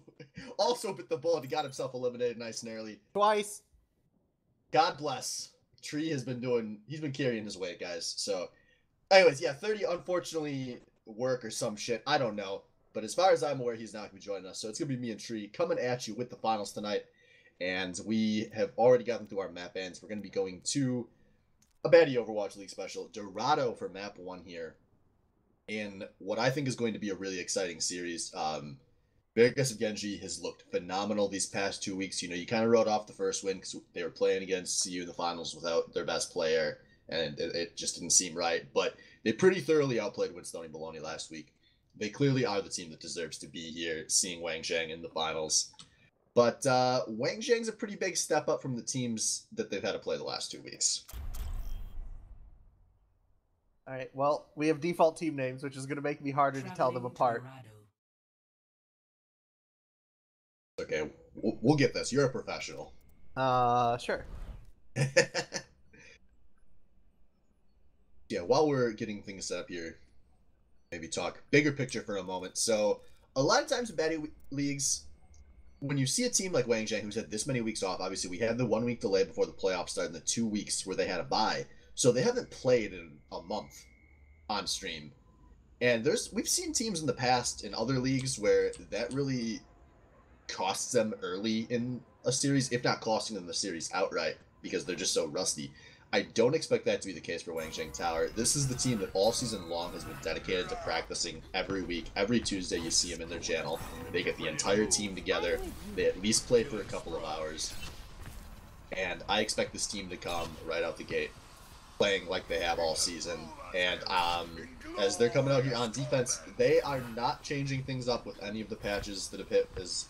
also bit the bullet and got himself eliminated nice and early. Twice. God bless. Tree has been he's been carrying his weight, guys. So, anyways, yeah, 30 unfortunately work or some shit. I don't know. But as far as I'm aware, he's not going to be joining us. So it's going to be me and Tree coming at you with the finals tonight. And we have already gotten through our map ends. We're going to be going to a Batty Overwatch League special, Dorado for map 1 here. In what I think is going to be a really exciting series. Very aggressive Genji has looked phenomenal these past 2 weeks. You know, you kind of wrote off the first win because they were playing against CU in the finals without their best player. And it just didn't seem right. But they pretty thoroughly outplayed Winstone and Baloney last week. They clearly are the team that deserves to be here, seeing Wang Zheng in the finals. But Wang Zheng's a pretty big step up from the teams that they've had to play the last 2 weeks. All right, well, we have default team names, which is going to make me harder to tell them apart. Okay, we'll get this. You're a professional. Sure. Yeah, while we're getting things set up here, maybe talk bigger picture for a moment. So, a lot of times in Batty Leagues, when you see a team like Wang Zheng, who's had this many weeks off, obviously we had the 1 week delay before the playoffs started and the 2 weeks where they had a bye. So they haven't played in a month on stream. And we've seen teams in the past in other leagues where that really costs them early in a series, if not costing them the series outright, because they're just so rusty. I don't expect that to be the case for Wang Zheng Tower. This is the team that all season long has been dedicated to practicing every week. Every Tuesday you see them in their channel. They get the entire team together. They at least play for a couple of hours. And I expect this team to come right out the gate, playing like they have all season. And as they're coming out here on defense, they are not changing things up with any of the patches that have hit. As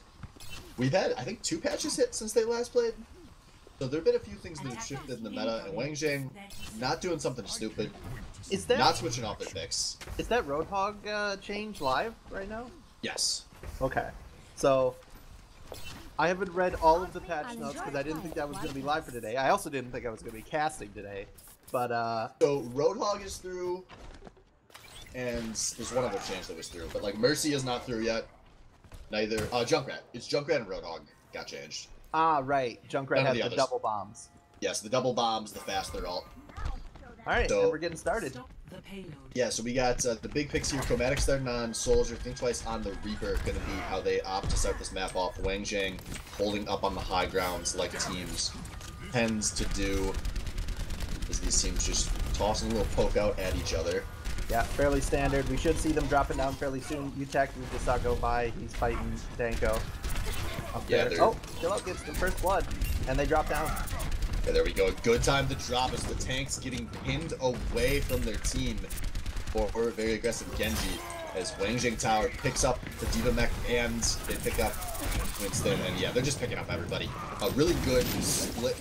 we've had, I think, 2 patches hit since they last played. So there have been a few things that have shifted in the meta, and Wang Zheng not doing something stupid, Is that not switching off their picks. Is that Roadhog change live right now? Yes. Okay. So, I haven't read all of the patch notes because I didn't think that was going to be live for today. I also didn't think I was going to be casting today. But, So, Roadhog is through, and there's one other change that was through, but, like, Mercy is not through yet. Neither, Junkrat. It's Junkrat and Roadhog got changed. Ah, right. Junkrat has the double bombs. Yes, the double bombs, the faster ult. Alright, So, and we're getting started. Yeah, so we got the big picks here. Chromatic starting on Soldier, think twice on the Reaper, going to be how they opt to start this map off. Wang Zheng holding up on the high grounds like teams tends to do, as these teams just tossing a little poke out at each other. Yeah, fairly standard. We should see them dropping down fairly soon. Utek, we just saw go by. He's fighting Danko. Up Yeah, there. Oh, Philip gets the first blood, and they drop down. Yeah, there we go. Good time to drop as the tank's getting pinned away from their team for a very aggressive Genji. As Wang Zheng Tower picks up the Diva Mech and they pick up Winston. And yeah, they're just picking up everybody. A really good split,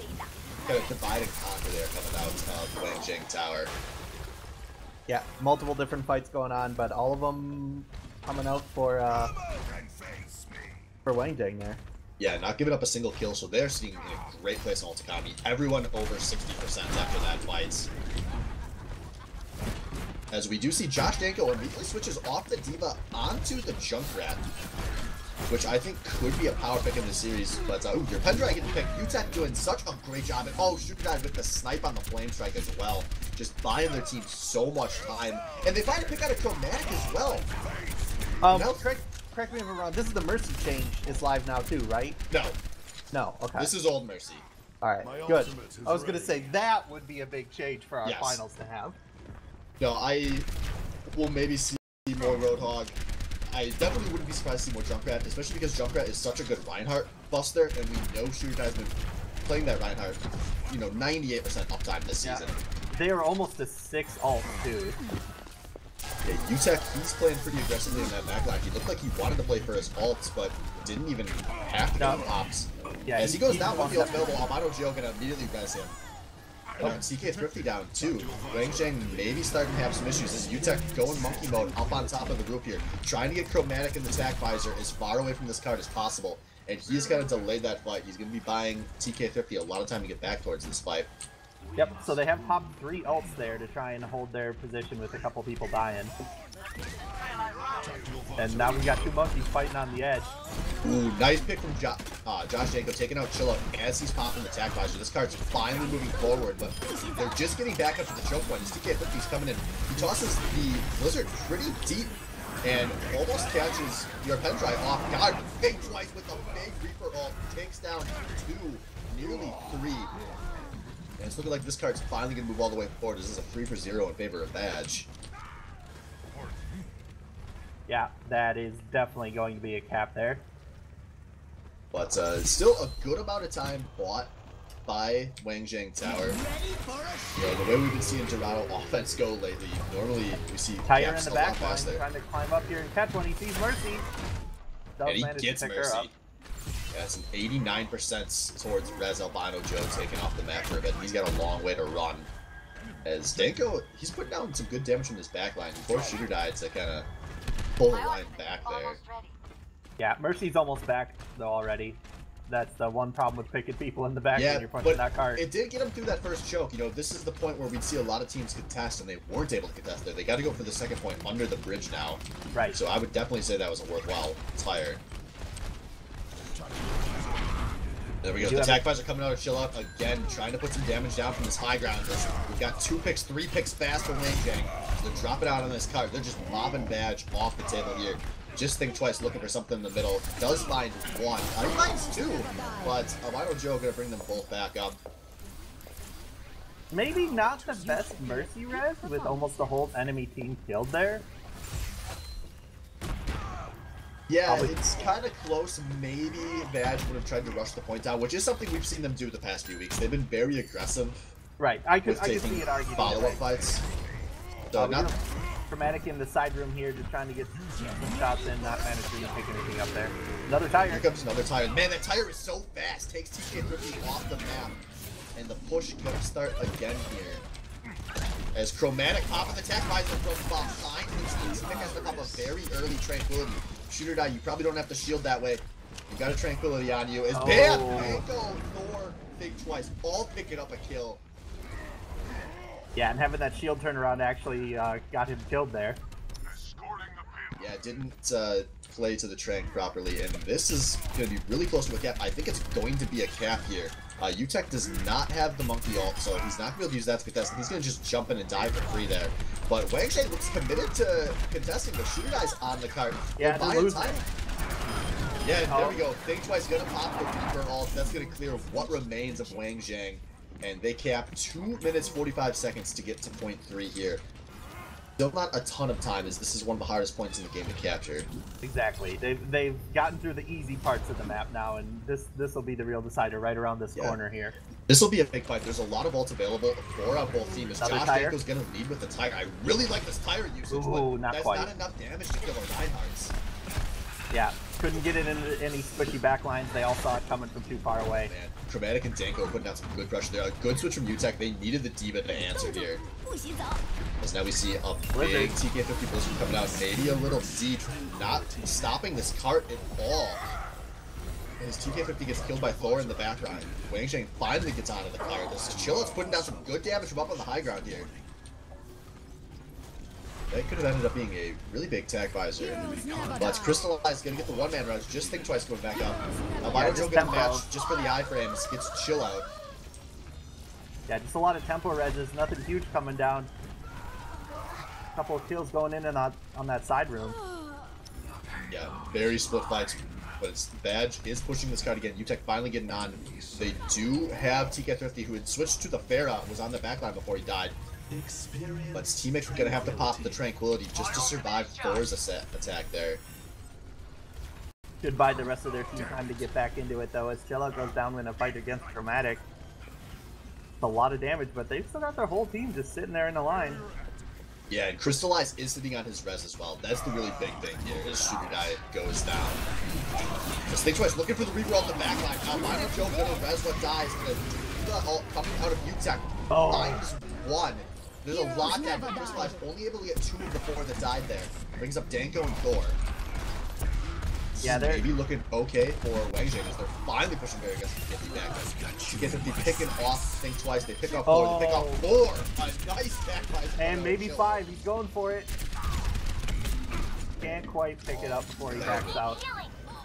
kind of divide and conquer there coming out of Wang Zheng Tower. Yeah, multiple different fights going on, but all of them coming out for Wang Zheng there. Yeah, not giving up a single kill, so they're sitting in a great place on Ultikami. Everyone over 60% after that fight. As we do see Josh Danko immediately switches off the Diva onto the Junkrat, which I think could be a power pick in the series. But, ooh, your Pendra getting picked. Utek doing such a great job. And, oh, Super Dive with the snipe on the Flame Strike as well. Just buying their team so much time. And they find a pick out of Chromatic as well. Correct me if I'm wrong. This is the Mercy change. It's live now too, right? No. No. Okay. This is Old Mercy. All right. Good. I was gonna say that would be a big change for our finals to have. No, I will maybe see more Roadhog. I definitely wouldn't be surprised to see more Junkrat, especially because Junkrat is such a good Reinhardt buster, and we know Shooter has been playing that Reinhardt, 98% uptime this season. They are almost a 6 ult too. Yeah, UTech, he's playing pretty aggressively in that backline. He looked like he wanted to play for his ults, but didn't even have to go to pops. Yeah, as he goes down with the ult available, Albino Gio gonna immediately res him. And CK Thrifty down too. Wang Zhang maybe starting to have some issues. This UTech going monkey mode up on top of the roof here, trying to get Chromatic in the attack visor as far away from this card as possible. And he's gonna delay that fight. He's gonna be buying TK Thrifty a lot of time to get back towards this fight. Yep, so they have popped 3 ults there to try and hold their position with a couple people dying. And now we got 2 monkeys fighting on the edge. Ooh, nice pick from Josh Janko, taking out Chilla as he's popping the attack visor. This card's finally moving forward, but they're just getting back up to the choke point. This TK50's coming in. He tosses the Blizzard pretty deep and almost catches your Pendry off guard. Big twice with the big Reaper ult. Takes down 2, nearly 3. And it's looking like this card's finally going to move all the way forward. This is a 3 for 0 in favor of Badge. Yeah, that is definitely going to be a cap there. But still a good amount of time bought by Wang Zhang Tower. The way we've been seeing Dorado offense go lately, normally we see Tiger caps in a the lot back line, faster. trying to climb up here and catch one. He sees Mercy. And he manage to gets pick her Mercy. up. Yeah, it's an 89% towards Rez Albino Joe taking off the map for a bit. He's got a long way to run. As Danko, he's putting down some good damage from his back line before Shooter died to kind of pull the line back there. Yeah, Mercy's almost back though already. That's the one problem with picking people in the back when you're punching but that card. it did get him through that first choke. This is the point where we'd see a lot of teams contest, and they weren't able to contest there. They got to go for the second point under the bridge now. Right. So I would definitely say that was a worthwhile tire. There we go. The attack visor coming out of Chill Out again, trying to put some damage down from this high ground. We've got 2 picks, 3 picks fast from Wang Zhang. They're dropping out on this card. They're just mobbing Badge off the table here. Just think twice, looking for something in the middle. Does find 1. He finds 2, but Albino Joe gonna bring them both back up. Maybe not the best Mercy res with almost the whole enemy team killed there. Yeah, it's kind of close. Maybe Badge would have tried to rush the point down, which is something we've seen them do the past few weeks. They've been very aggressive. Right, I could taking see it argued. follow-up fights. So not Chromatic in the side room here, just trying to get some shots in, not managing to pick anything up there. Another tire. Here comes another tire. Man, that tire is so fast. Takes TK Thrifty off the map. And the push gonna start again here. As Chromatic popping the attack visor from behind the teams. Pick has become a very early Tranquility. Shooter die, you probably don't have to shield that way. You got a Tranquility on you. As bam! Danko, Thor, Think Twice, all picking up a kill. Yeah, and having that shield turnaround actually got him killed there. Yeah, didn't play to the Trank properly, and this is going to be really close to a cap. I think it's going to be a cap here. UTech does not have the monkey ult, so he's not going to be able to use that to contest. He's going to just jump in and die for free there. But Wang Zhang looks committed to contesting, but Shooter Guy's on the card. Yeah, they're losing. Yeah, there we go. Think Twice going to pop the Reaper ult. That's going to clear what remains of Wang Zhang. And they cap 2 minutes 45 seconds to get to point 3 here. Still not a ton of time, as this is one of the hardest points in the game to capture. Exactly. They've gotten through the easy parts of the map now, and this will be the real decider right around this corner here. This will be a big fight. There's a lot of ults available for both teams. Josh Danko's going to lead with the tire. I really like this tire usage, but that's not enough damage to kill a Reinhardt's. Yeah, couldn't get it into any squishy backlines. They all saw it coming from too far away. Man, Chromatic and Danko putting out some good pressure there. A good switch from UTech. They needed the D.Va to answer here. As now we see a big TK50 Blizzard coming out, maybe a little deep, not stopping this cart at all. His TK50 gets killed by Thor in the background. Wang Zhang finally gets onto the cart. This Chillout's putting down some good damage from up on the high ground here. That could have ended up being a really big tag visor. But Crystallized gonna get the one-man rush. Just Think Twice going back up. Albino Joe gets a match just for the iframes. Gets Chill Out. Yeah, just a lot of tempo reses. Nothing huge coming down. A couple of kills going in and out on that side room. Yeah, very split fights. But it's Badge is pushing this card again. UTech finally getting on. They do have TK Thrifty, who had switched to the Pharah, was on the backline before he died. But his teammates were going to have to pop the Tranquility just to survive Thor's attack there. should buy the rest of their team time to get back into it, though, as Chilla goes down in a fight against Chromatic. It's a lot of damage, but they've still got their whole team just sitting there in the line. Yeah, and Crystallize is sitting on his res as well. That's the really big thing here, is Sugar Diet goes down. Just think twice, looking for the reroll off the back line. Now, Minor Joe gonna res what dies, and the ult coming out of UTech finds one. There's a lot that Crystallize only able to get 2 of the 4 that died there. Brings up Danko and Thor. Yeah, they're maybe looking okay for Wangjing as they're finally pushing very aggressive to get back. To get them picking off, think twice, they pick up 4, they pick up 4. A nice back by and maybe 5, he's going for it. Can't quite pick it up before he backs out.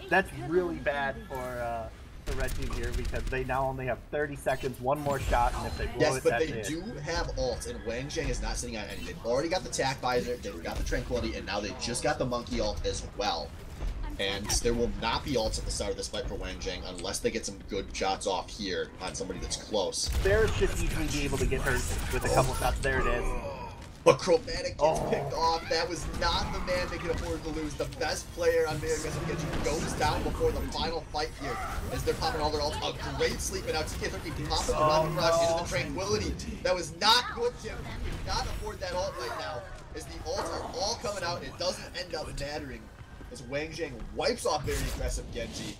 That's really bad for the red team here because they now only have 30 seconds, 1 more shot, and if they blow it, that's it. Yes, but they do have ult, and Wangjing is not sitting on anything. They've already got the Tac Visor, they've got the Tranquility, and now they just got the Monkey ult as well. And there will not be ults at the start of this fight for Wangjing unless they get some good shots off here on somebody that's close. There should easily be able to get hurt with a couple shots. There it is. But Chromatic gets picked off. That was not the man they could afford to lose. The best player on Very Aggressive Genji goes down before the final fight here as they're popping all their ults. A great sleep, and now TK13 popping the Rocket Rush into the Tranquility. That was not good, Jim. You cannot afford that ult right now as the ults are all coming out. It doesn't end up mattering. As Wangjing wipes off Very Aggressive Genji.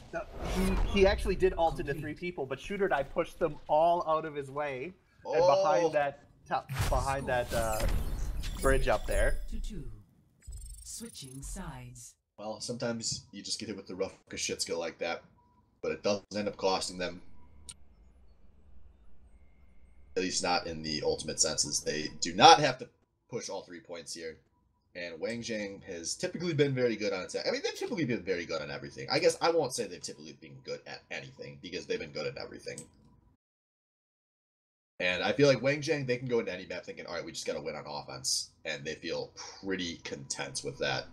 He actually did ult into 3 people, but Shooter Die pushed them all out of his way. And behind that bridge up there. Switching sides. Well, sometimes you just get hit with the rough shit skill like that, but it doesn't end up costing them. At least not in the ultimate senses. They do not have to push all 3 points here. And Wangjing has typically been very good on attack. I mean, they've typically been very good on everything. I guess I won't say they've typically been good at anything, because they've been good at everything. And I feel like Wangjing, they can go into any map thinking, alright, we just gotta win on offense. And they feel pretty content with that.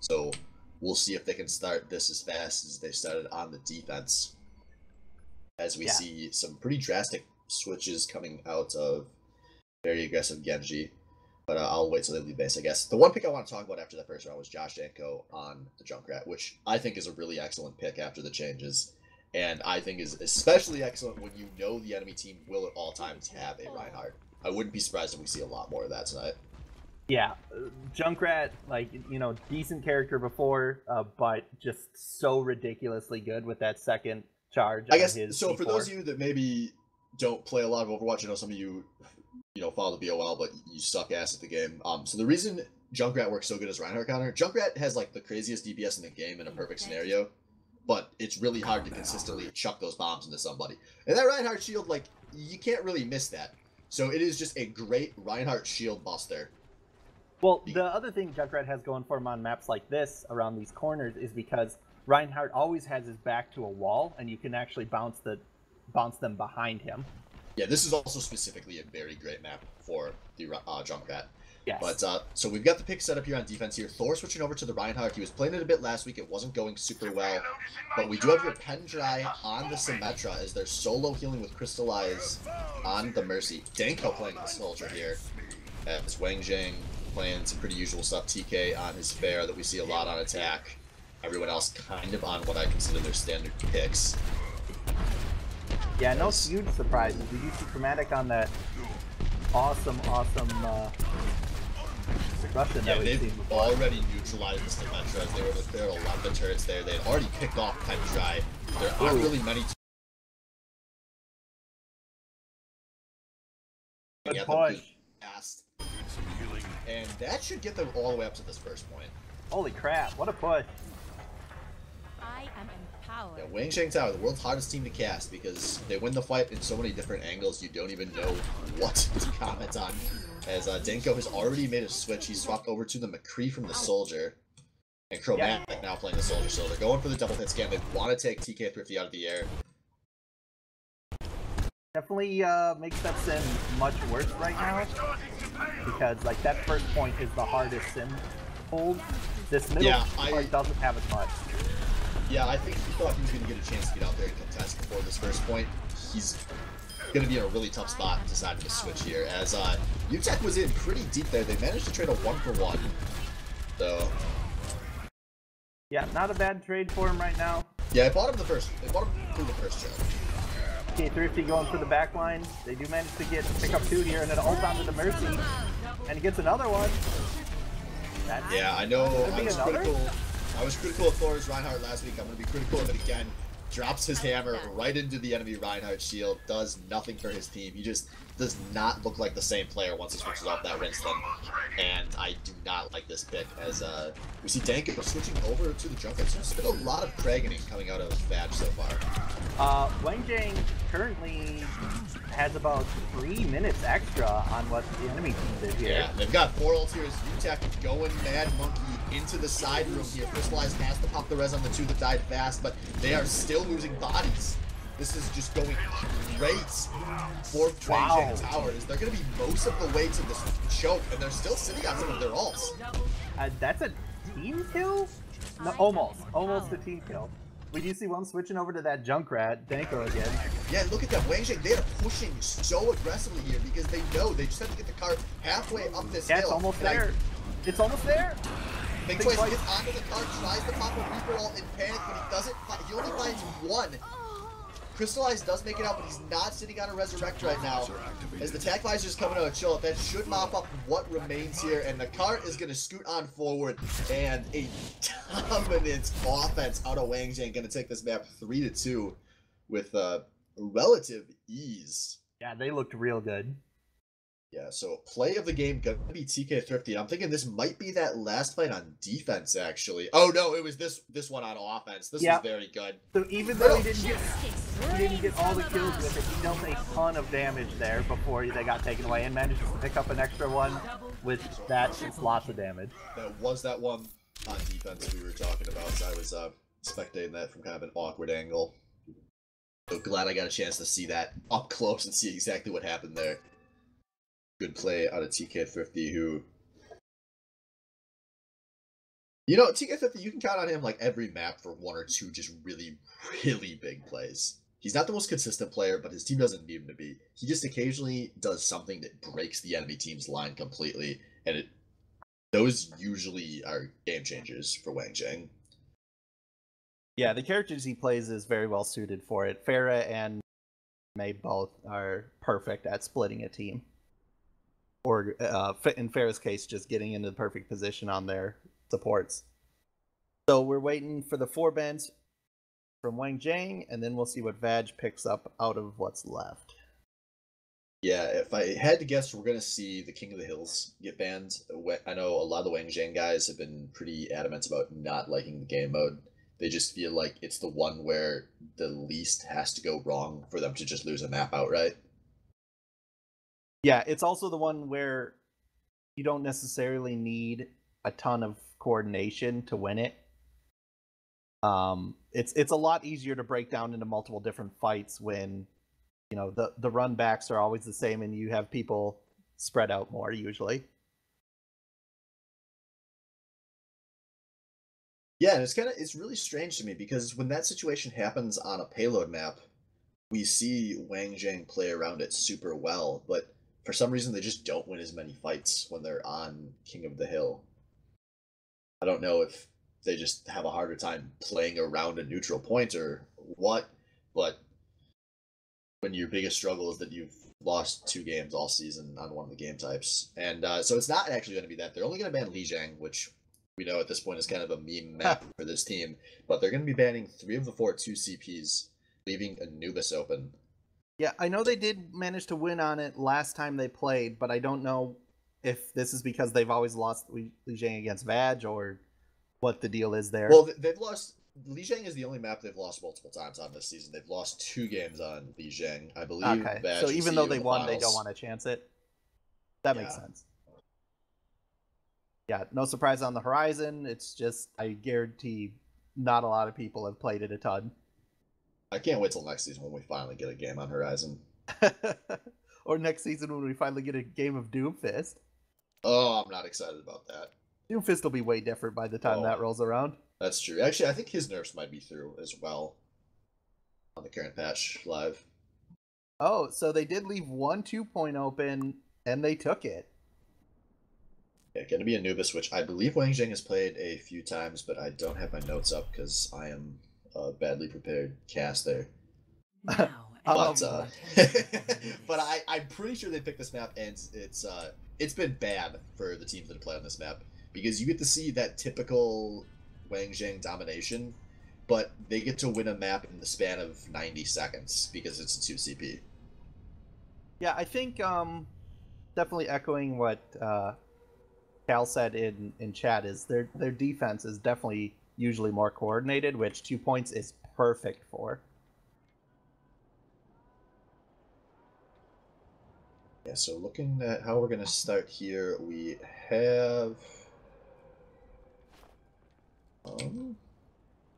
So, we'll see if they can start this as fast as they started on the defense. As we see some pretty drastic switches coming out of Very Aggressive Genji. But I'll wait till they leave base, I guess. The one pick I want to talk about after that first round was Josh Danko on the Junkrat, which I think is a really excellent pick after the changes. And I think is especially excellent when you know the enemy team will at all times have a Reinhardt. I wouldn't be surprised if we see a lot more of that tonight. Yeah, Junkrat, like, you know, decent character before, but just so ridiculously good with that second charge. I guess, so for those of you that maybe don't play a lot of Overwatch, I know some of you follow the BOL, but you suck ass at the game. So the reason Junkrat works so good as Reinhardt counter, Junkrat has like the craziest DPS in the game in a perfect scenario, but it's really hard to consistently chuck those bombs into somebody. And that Reinhardt shield, like, you can't really miss that. So it is just a great Reinhardt shield buster. Well, the other thing Junkrat has going for him on maps like this, around these corners, is because Reinhardt always has his back to a wall, and you can actually bounce them behind him. Yeah, this is also specifically a very great map for the Junkrat. Yes. But, so we've got the pick set up here on defense here. Thor switching over to the Reinhardt. He was playing it a bit last week. It wasn't going super well. But we do have your Pen Dry on the Symmetra as they're solo healing with Crystallize on the Mercy. Danko playing the Soldier here. As Wangjing playing some pretty usual stuff. TK on his Fair that we see a lot on attack. Everyone else kind of on what I consider their standard picks. Yeah, no huge surprises. Did you see Chromatic on that awesome Russian that we've seen before? Already neutralized the Symmetra as they were with their 11 turrets there. They had already picked off Pen Dry. There aren't really many. Good push. And that should get them all the way up to this first point. Holy crap, what a push. I am empowered. Yeah, Wangjing Tower, the world's hardest team to cast because they win the fight in so many different angles you don't even know what to comment on. As Danko has already made a switch, he swapped over to the McCree from the Soldier. And Chromatic now playing the Soldier, so they're going for the double hit scan. They want to take TK Thrifty out of the air. Definitely makes that sim much worse right now. Because, like, that first point is the hardest sim hold. This middle part doesn't have as much. Yeah, I think he thought he was going to get a chance to get out there and contest before this first point. He's going to be in a really tough spot deciding to switch here. As UTech was in pretty deep there, they managed to trade a 1-for-1. So Yeah, not a bad trade for him right now. Yeah, I bought him the first. They bought him through the first trade. Okay, Thrifty going for the back line. They do manage to pick up 2 here, and then ult onto the Mercy. And he gets another one. Yeah, I know. I was critical of Thor's Reinhardt last week. I'm going to be critical of it again. Drops his hammer right into the enemy Reinhardt shield. Does nothing for his team. He just does not look like the same player once he switches off that Winston. And I do not like this pick as we see Danko switching over to the Junker. So there's been a lot of Kragening coming out of Vag so far. Wang Jang currently has about 3 minutes extra on what the enemy team did here. Yeah, they've got 4 ults here as UTech going Mad Monkey into the side room here. Crystallized has to pop the res on the 2 that died fast, but they are still losing bodies. This is just going great for Trajan Towers. They're going to be most of the way to this choke, and they're still sitting on some of their ults. That's a team kill? No, almost a team kill. We do see one switching over to that Junkrat, Danko again. Yeah, look at that. Wang Zheng, they are pushing so aggressively here because they know they just have to get the cart halfway up this hill. It's almost there. It's almost there. Think Twice gets onto the cart, tries to pop a Reaper ult in panic, but he doesn't. He only finds 1. Crystallized does make it out, but he's not sitting on a Resurrect right now. As the Tac Visor's coming out of chill, that should mop up what remains here, and the cart is going to scoot on forward, and a dominant offense out of Wang Zhang going to take this map 3-2 with relative ease. Yeah, they looked real good. Yeah, so play of the game gonna be TK Thrifty. I'm thinking this might be that last fight on defense, actually. Oh no, it was this one on offense. This was very good. So even though he didn't get all the kills with it, he dealt a ton of damage there before they got taken away, and managed to pick up an extra one with that. It's lots of damage. That was that one on defense we were talking about. So I was spectating that from kind of an awkward angle. So glad I got a chance to see that up close and see exactly what happened there. Good play out of TK Thrifty, who, you know, TK Thrifty, you can count on him like every map for 1 or 2 just really, really big plays. He's not the most consistent player, but his team doesn't need him to be. He just occasionally does something that breaks the enemy team's line completely, and those usually are game changers for Wang Zheng. Yeah, the characters he plays is very well suited for it. Farah and May both are perfect at splitting a team. Or in Farah's case, just getting into the perfect position on their supports. So we're waiting for the 4 bans from Wang Zhang, and then we'll see what Vag picks up out of what's left. Yeah, if I had to guess, we're going to see the King of the Hills get banned. I know a lot of the Wang Zhang guys have been pretty adamant about not liking the game mode. They just feel like it's the one where the least has to go wrong for them to just lose a map outright. Yeah, it's also the one where you don't necessarily need a ton of coordination to win it. It's a lot easier to break down into multiple different fights when, you know, the run backs are always the same and you have people spread out more usually. Yeah, and it's really strange to me because when that situation happens on a payload map, we see Wang Zhang play around it super well, but for some reason, they just don't win as many fights when they're on King of the Hill. I don't know if they just have a harder time playing around a neutral point or what, but when your biggest struggle is that you've lost 2 games all season on one of the game types. And so it's not actually going to be that. They're only going to ban Li Zhang, which we know at this point is kind of a meme map for this team, but they're going to be banning 3 of the 4 2 CPs, leaving Anubis open. Yeah, I know they did manage to win on it last time they played, but I don't know if this is because they've always lost Li Zhang against Vag or what the deal is there. Well, they've lost. Li Zhang is the only map they've lost multiple times on this season. They've lost 2 games on Li Zhang, I believe. Okay, Vag so even though they won, finals. they don't want to chance it. That makes sense. Yeah, no surprise on the horizon. It's just, I guarantee not a lot of people have played it a ton. I can't wait till next season when we finally get a game on Horizon. Or next season when we finally get a game of Doomfist. Oh, I'm not excited about that. Doomfist will be way different by the time that rolls around. That's true. Actually, I think his nerfs might be through as well on the current patch live. Oh, so they did leave 1 2 point open, and they took it. Yeah, gonna be Anubis, which I believe Wang Zheng has played a few times, but I don't have my notes up because I am a badly prepared caster. Now, But everyone but I'm pretty sure they picked this map, and it's been bad for the teams that play on this map because you get to see that typical Wang Zheng domination, but they get to win a map in the span of 90 seconds because it's a 2 CP. Yeah, I think definitely echoing what Cal said in chat is their defense is definitely usually more coordinated, which 2 points is perfect for. Yeah, so looking at how we're going to start here, we have...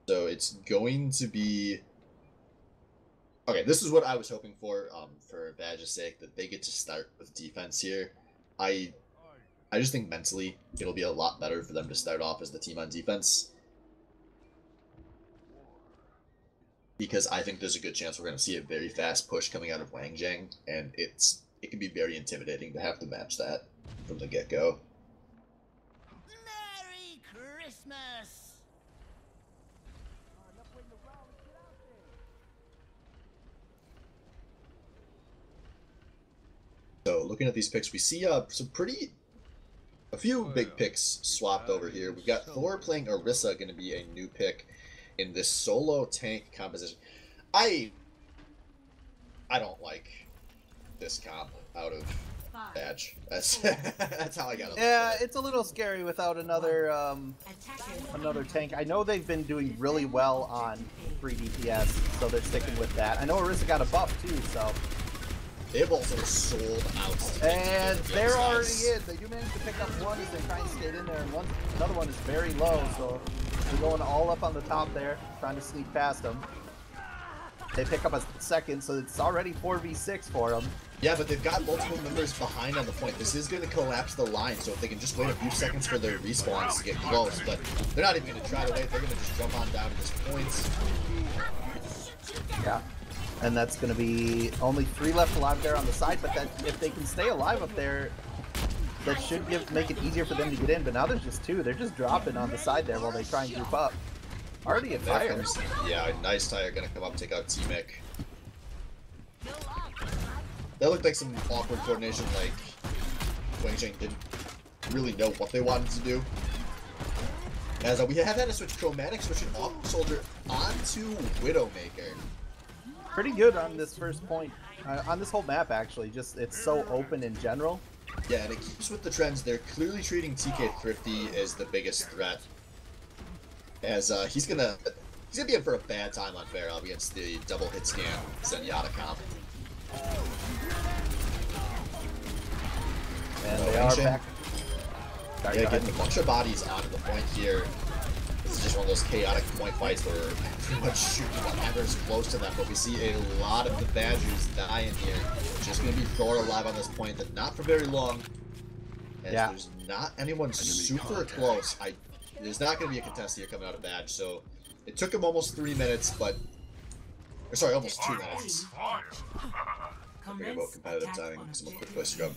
so it's going to be... Okay, this is what I was hoping for Badge's sake, that they get to start with defense here. I just think mentally it'll be a lot better for them to start off as the team on defense. Because I think there's a good chance we're going to see a very fast push coming out of Wang Zheng, and it can be very intimidating to have to match that from the get-go. Merry Christmas! So looking at these picks, we see a few big picks swapped over here. We've got Thor playing Orisa, going to be a new pick in this solo tank composition. I don't like this comp out of Badge. That's how I got it. Yeah, it's a little scary without another tank. I know they've been doing really well on 3 DPS, so they're sticking with that. I know Orisa got a buff too, so. They've also sold out. And they're already in. They do manage to pick up one as they try and skate in there, and another one is very low, so they're going all up on the top there, trying to sneak past them. They pick up a second, so it's already 4v6 for them. Yeah, but they've got multiple members behind on the point. This is going to collapse the line, so if they can just wait a few seconds for their respawns to get close, but they're not even going to try to wait. They're going to just jump on down to this point. Yeah. And that's going to be only 3 left alive there on the side, but that if they can stay alive up there, that should make it easier for them to get in. But now there's just 2. They're just dropping on the side there while they try and group up. Already a fire. Yeah, a nice tire going to come up, take out T-Mic. That looked like some awkward coordination, like Wang Zheng didn't really know what they wanted to do. As we have had to switch Chromatic, switching off Soldier onto Widowmaker. Pretty good on this first point, on this whole map actually, just it's so open in general. Yeah, and it keeps with the trends. They're clearly treating TK Thrifty as the biggest threat, as he's gonna be in for a bad time on Pharah against the double hit scan Zenyatta comp. And they are back. Yeah, getting a bunch of bodies onto the point here. This is just one of those chaotic point fights where pretty much shooting whatever's close to them, but we see a lot of the Badgers die in here. Just going to be Thor alive on this point, but not for very long. As there's not anyone super close. There's not going to be a contest here coming out of Badge, so it took him almost 3 minutes, but... Or sorry, almost 2 minutes. Forget about competitive timing, because I'm a quick place to go.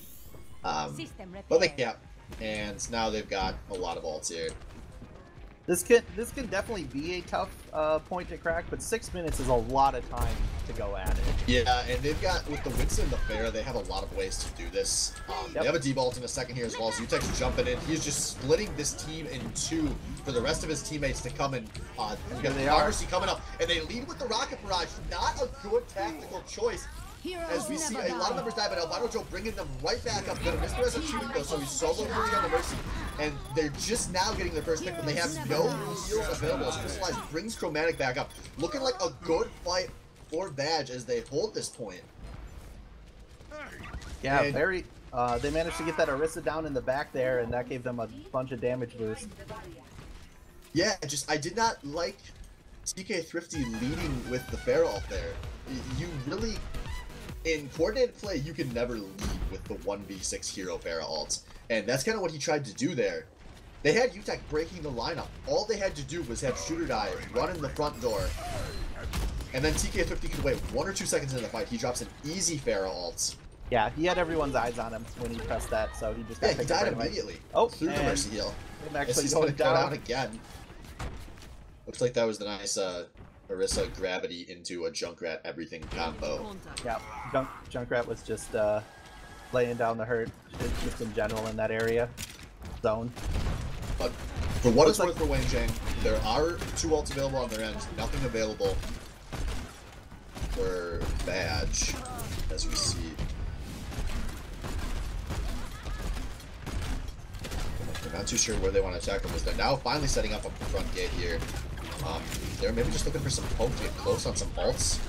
But they cap, and now they've got a lot of ults here. This can definitely be a tough point to crack, but 6 minutes is a lot of time to go at it. Yeah, and they've got, with the Winston and the Pharah, they have a lot of ways to do this. They have a D-Bolt in a second here as well, so Utek's jumping in. He's just splitting this team in 2 for the rest of his teammates to come in. We've got the Pharmacy coming up, and they lead with the Rocket Barrage. Not a good tactical choice. As we see a lot of members die, but Albino Joe bringing them right back up. Gonna miss the rest of shooting though, so he's solo moving on the Mercy. And they're just now getting their first pick, but they have no heals available. So Crystallize brings Chromatic back up. Looking like a good fight for Badge as they hold this point. Yeah, and they managed to get that Orisa down in the back there, and that gave them a bunch of damage boost. Yeah, I did not like TK Thrifty leading with the Pharah up there. You really... In coordinated play, you can never lead with the 1v6 hero Pharah ults. And that's kind of what he tried to do there. They had Utek breaking the lineup. All they had to do was have Shooter die, run in the front door, and then TK Thrifty could wait 1 or 2 seconds into the fight. He drops an easy Pharah ult Yeah, he had everyone's eyes on him when he pressed that, so he just got Yeah, he picked up died right away. immediately. Oh, through the mercy heal. Him actually He's going gonna go down down. again. Looks like that was the nice Marissa gravity into a Junkrat everything combo. Yeah, Junkrat was just laying down the hurt, just in general in that area zone. But for what it's worth for Wang Zhang, there are 2 ults available on their end, nothing available for Badge, as we see. I'm not too sure where they want to attack him, as they're now finally setting up a front gate here. They're maybe just looking for some poke to get close on some ults.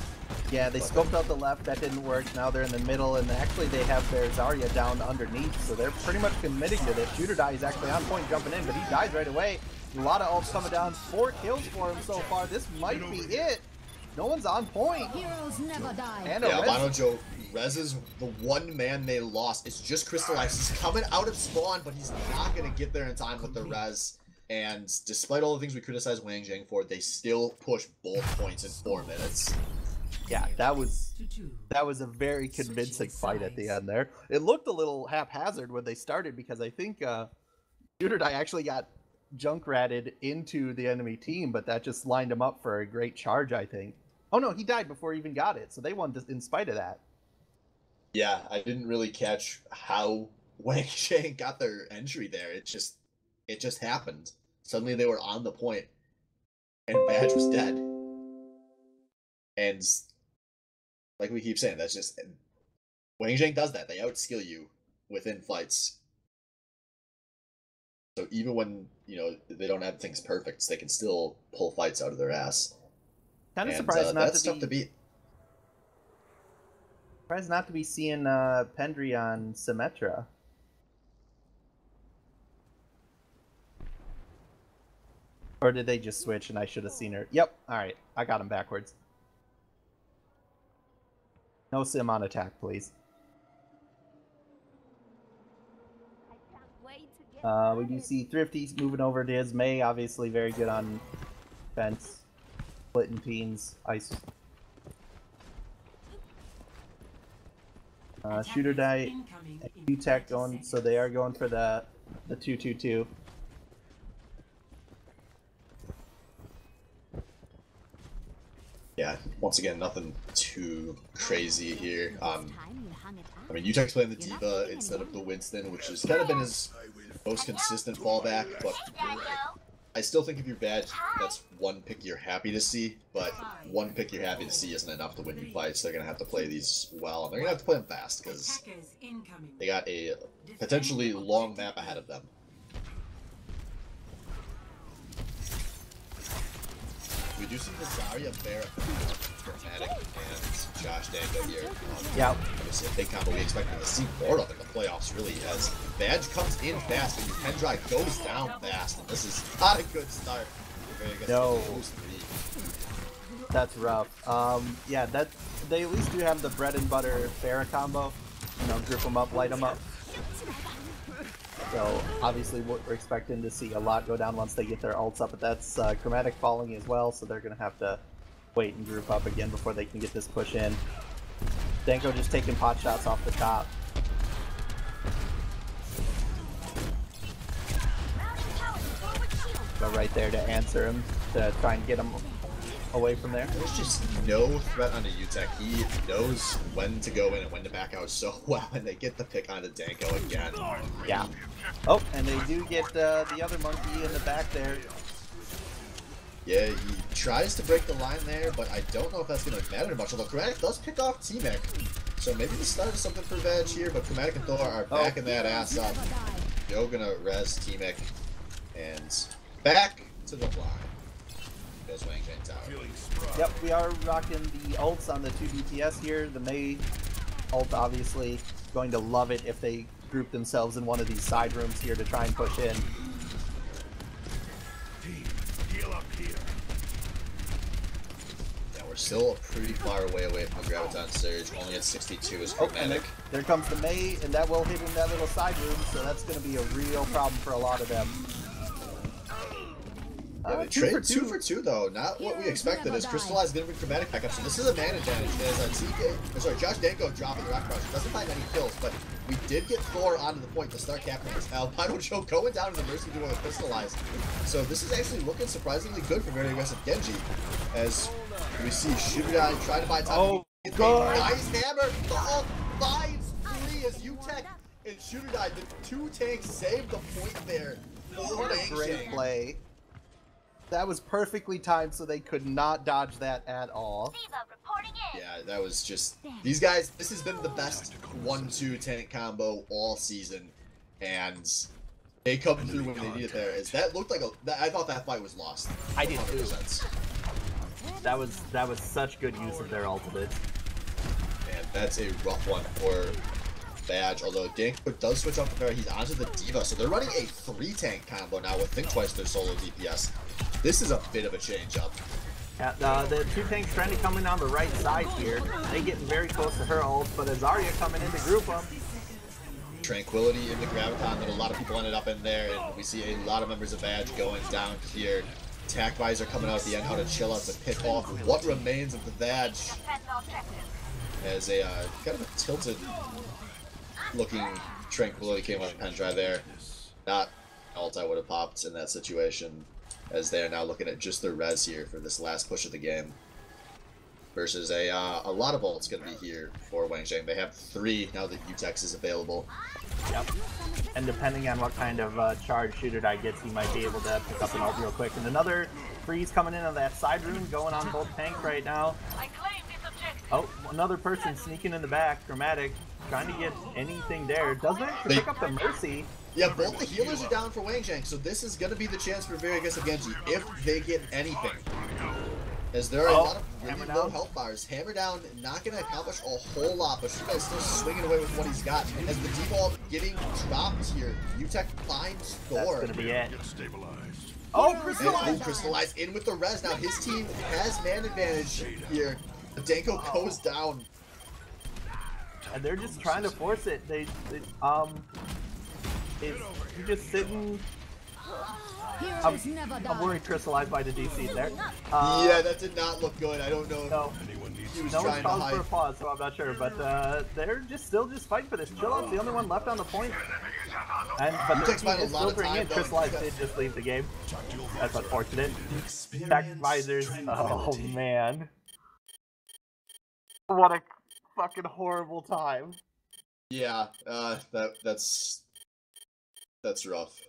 Yeah, they scoped out the left, that didn't work. Now they're in the middle, and actually they have their Zarya down underneath, so they're pretty much committing to this. Shooter Die is actually on point jumping in, but he dies right away. A lot of ults coming down. 4 kills for him so far. This might be it. No one's on point. Heroes never die. And Yeah, Albano Joe, Rez is the one man they lost. It's just Crystallized. He's coming out of spawn, but he's not going to get there in time with the Rez. And despite all the things we criticize Wang Zhang for, they still push both points in 4 minutes. Yeah, that was a very convincing fight at the end there. It looked a little haphazard when they started because I think Shooter Die actually got Junkratted into the enemy team, but that just lined him up for a great charge, I think. Oh no, he died before he even got it, so they won in spite of that. Yeah, I didn't really catch how Wang Zhang got their entry there. It just happened. Suddenly they were on the point, and Badge was dead. And like we keep saying, that's just Wang Zhang does that. They outskill you within fights. So even when they don't have things perfect, they can still pull fights out of their ass. Kind of surprised not that's tough to beat. Surprised not to be seeing Pendry on Symmetra. Or did they just switch and I should have seen her? Yep, alright. I got him backwards. No Sim on attack, please. We do see Thrifty moving over to his May, obviously very good on fence. Splitting teams, ice. Shooter Die, Q-Tech going, so they are going for the 2-2-2. Yeah, once again, nothing too crazy here. I mean, Utech's playing the D.Va instead of the Winston, which has kind of been his most consistent fallback, but I still think if you're bad, that's one pick you're happy to see, but one pick you're happy to see isn't enough to win you fights. They're going to have to play these well, and they're going to have to play them fast, because they got a potentially long map ahead of them. We do see the Zarya Bear Chromatic and Josh Dango here. Yeah. Obviously a big combo we expected to see more of in the playoffs, really, as Badge comes in fast and Pendry goes down fast, and this is not a good start. No. That's rough. Yeah, they at least do have the bread and butter Pharah combo. Group them up, light them up. So obviously what we're expecting to see a lot go down once they get their ults up, but that's Chromatic falling as well, so they're going to have to wait and group up again before they can get this push in. Danko just taking pot shots off the top. Go right there to answer him, to try and get him away from there. There's just no threat onto Utech. He knows when to go in and when to back out so well, and they get the pick onto Danko again. Yeah. Oh, and they do get the other monkey in the back there. Yeah, he tries to break the line there, but I don't know if that's going to matter much, although Chromatic does pick off T-Mech. So maybe the start is something for Veg here, but Chromatic and Thor are backing that ass up. Yo gonna res T-Mech, and back to the line. Goes Wang Zhang Tower. Yep, we are rocking the ults on the 2 DPS here. The Mei ult obviously going to love it if they group themselves in one of these side rooms here to try and push in. Yeah, we're still pretty far away from the Graviton Surge. Only at 62 is Chromatic. There comes the Mei, and that will hit in that little side room, so that's going to be a real problem for a lot of them. Yeah, they trade 2 for 2 though. Not what we expected. As Crystallize didn't bring Chromatic back up, so this is a man advantage. As Josh Danko dropping the rock crush. Doesn't find any kills, but we did get Thor onto the point to start capturing this. Albino Joe going down to the Mercy duo with Crystallize. So this is actually looking surprisingly good for very aggressive Genji. As we see Shooter trying to buy time. Oh, God. Nice hammer. The ult finds 3 as Utek and Shooter the 2 tanks saved the point there. What a great play. That was perfectly timed, so they could not dodge that at all. Yeah, that was just... These guys, this has been the best 1-2 tank combo all season. And they come through when they need it there. That looked like I thought that fight was lost. I did too. That was such good use of their ultimate. And that's a rough one for Badge, although Danko does switch up there. He's onto the Diva, so they're running a 3-tank combo now with Think Twice their solo DPS. This is a bit of a change up. Yeah, the 2 tanks trying to come in on the right side here. They getting very close to her ult, but Azaria coming in to group them. Tranquility in the Graviton that a lot of people ended up in there, and we see a lot of members of Badge going down here. Attack Visor coming out at the end, how to chill out to pick off what remains of the Badge. As a kind of a tilted looking Tranquility came out of pen dry there. Not ult I would have popped in that situation, as they are now looking at just their res here for this last push of the game. Versus a lot of ults going to be here for Wang Zheng. They have 3 now that Utex is available. Yep. And depending on what kind of charge Shooter Die gets, he might be able to pick up an ult real quick. And another freeze coming in on that side rune, going on both tanks right now. Oh, another person sneaking in the back. Chromatic trying to get anything there. Doesn't actually pick up the Mercy. Yeah, both the healers are down for Wang Zheng, so this is going to be the chance for very aggressive Genji if they get anything. As there are a lot of really low health bars. Hammer down, not going to accomplish a whole lot, but Shooter is still swinging away with what he's got. As the default getting dropped here, Utek finds Thor. That's going to be it. Oh, Crystallize! Crystallize in with the res. Now his team has man advantage here. Danko goes down. And they're just trying to force it. He's just sitting. I'm worried Crystallized by the DC there. Yeah, that did not look good. I don't know. No, he was no trying one's to calling hide. for a pause, so I'm not sure. But they're still fighting for this. Chillout's the only one left on the point. But the team is filtering in. Crystallized did just leave the game. That's unfortunate. Attack visors. Oh man. What a fucking horrible time. Yeah, that's rough.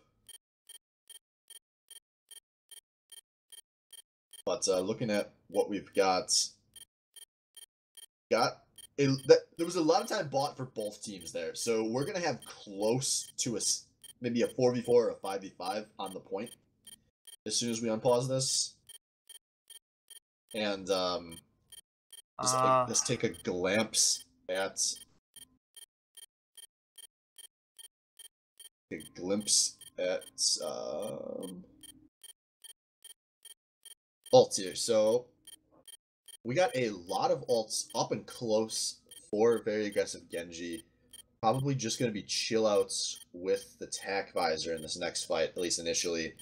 But looking at what we've got, there was a lot of time bought for both teams there, so we're gonna have close to maybe a 4v4 or a 5v5 on the point as soon as we unpause this. And let's take a glimpse at ults here. So we got a lot of ults up and close for very aggressive Genji. Probably just going to be chill outs with the Tac Visor in this next fight, at least initially.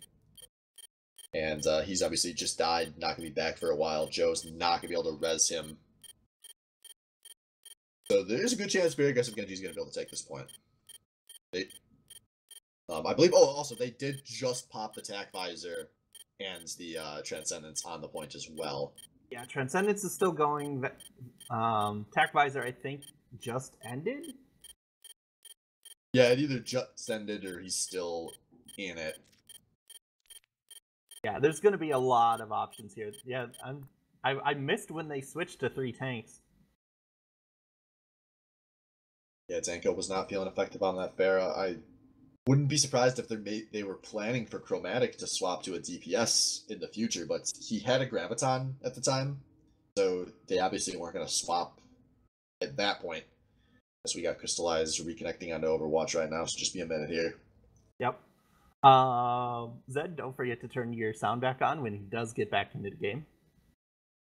And he's obviously just died, not going to be back for a while. Joe's not going to be able to res him. So there's a good chance very aggressive Genji's going to be able to take this point. I believe, also, they did just pop the Tac Visor and the Transcendence on the point as well. Yeah, Transcendence is still going. Tac Visor, I think, just ended? Yeah, it either just ended or he's still in it. Yeah, there's going to be a lot of options here. Yeah, I missed when they switched to 3 tanks. Yeah, Danko was not feeling effective on that Pharah. I wouldn't be surprised if they were planning for Chromatic to swap to a DPS in the future, but he had a Graviton at the time, so they obviously weren't going to swap at that point. As we got Crystallized reconnecting onto Overwatch right now, so just be a minute here. Yep. Zed, don't forget to turn your sound back on when he does get back into the game.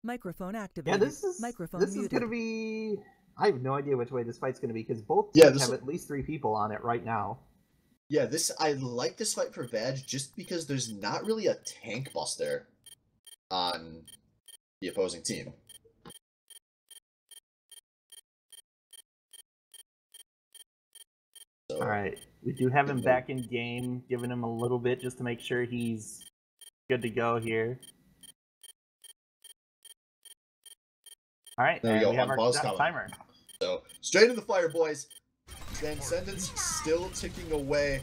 Microphone activated. Yeah, this is going to be... I have no idea which way this fight's going to be, because both teams have at least 3 people on it right now. Yeah, I like this fight for Vag just because there's not really a tank buster on the opposing team. So, Alright, we do have him back in game, giving him a little bit just to make sure he's good to go here. Alright, there we and go, we have our unpause coming. timer. So, straight in the fire, boys. Transcendence still ticking away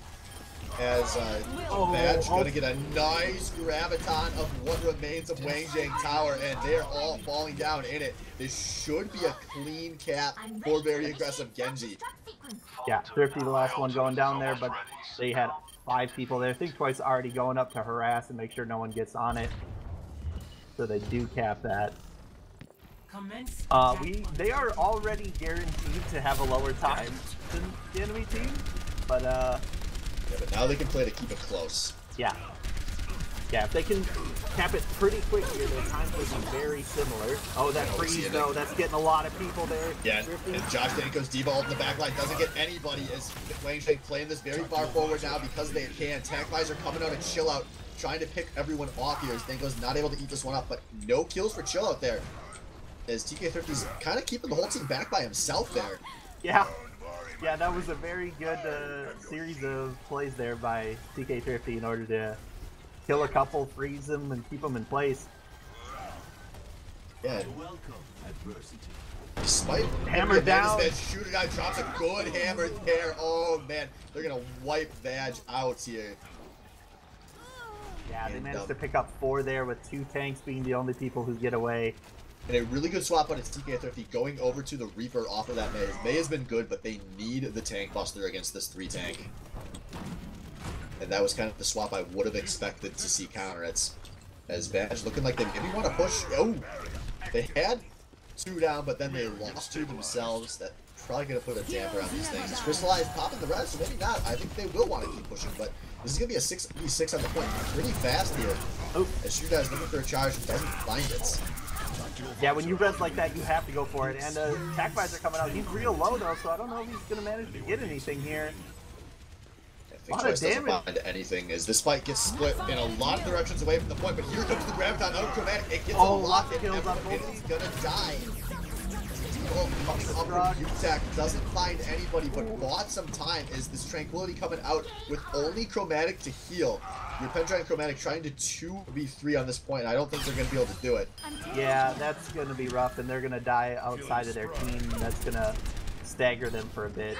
as Vag gonna get a nice graviton of what remains of Wang Zhang Tower, and they're all falling down in it. This should be a clean cap for very aggressive Genji. Yeah, Thrifty the last one going down there, but they had 5 people there. Think Twice already going up to harass and make sure no one gets on it. So they do cap that. They are already guaranteed to have a lower time than the enemy team, but yeah, but now they can play to keep it close. Yeah, if they can cap it pretty quick here, their times will be very similar. Oh, that freeze though, that's getting a lot of people there. Yeah, and Josh Danko's Diva ult in the backline doesn't get anybody as Wang Zhang playing this very far forward now because they can. Tank Visor coming out and Chill Out, trying to pick everyone off here as Danko's not able to eat this one up, but no kills for Chill Out there. As TK30's kind of keeping the whole team back by himself there. Yeah, that was a very good series of plays there by TK30 in order to kill a couple, freeze them, and keep them in place. Yeah. Despite hammer down, Shooter Guy drops a good hammer there. Oh man, they're gonna wipe Vag out here. Yeah, they managed to pick up 4 there with 2 tanks being the only people who get away. And a really good swap on its TK30 going over to the Reaper off of that Mei. Mei has been good, but they need the tank buster against this 3 tank. And that was kind of the swap I would have expected to see counter it. As Vag looking like they maybe want to push. Oh, they had 2 down, but then they lost 2 themselves. That's probably going to put a damper on these things. It's Crystallized popping the rest, so maybe not. I think they will want to keep pushing, but this is going to be a 6v6 on the point pretty fast here. Oh. As Shooter Guy is looking for a charge and doesn't find it. Yeah, when you res like that, you have to go for it. And Attack Visor coming out. He's real low, though, so I don't know if he's going to manage to get anything here. A lot of damage. Doesn't find anything as this fight gets split in a lot of directions away from the point, but here comes the Graviton out of Chromatic. It gets a lock and it's going to die. Coming up from UTAC doesn't find anybody, but bought some time as this Tranquility coming out with only Chromatic to heal. Your Pendra and Chromatic trying to 2v3 on this point, and I don't think they're going to be able to do it. Yeah, that's going to be rough, and they're going to die outside of their team. That's going to stagger them for a bit.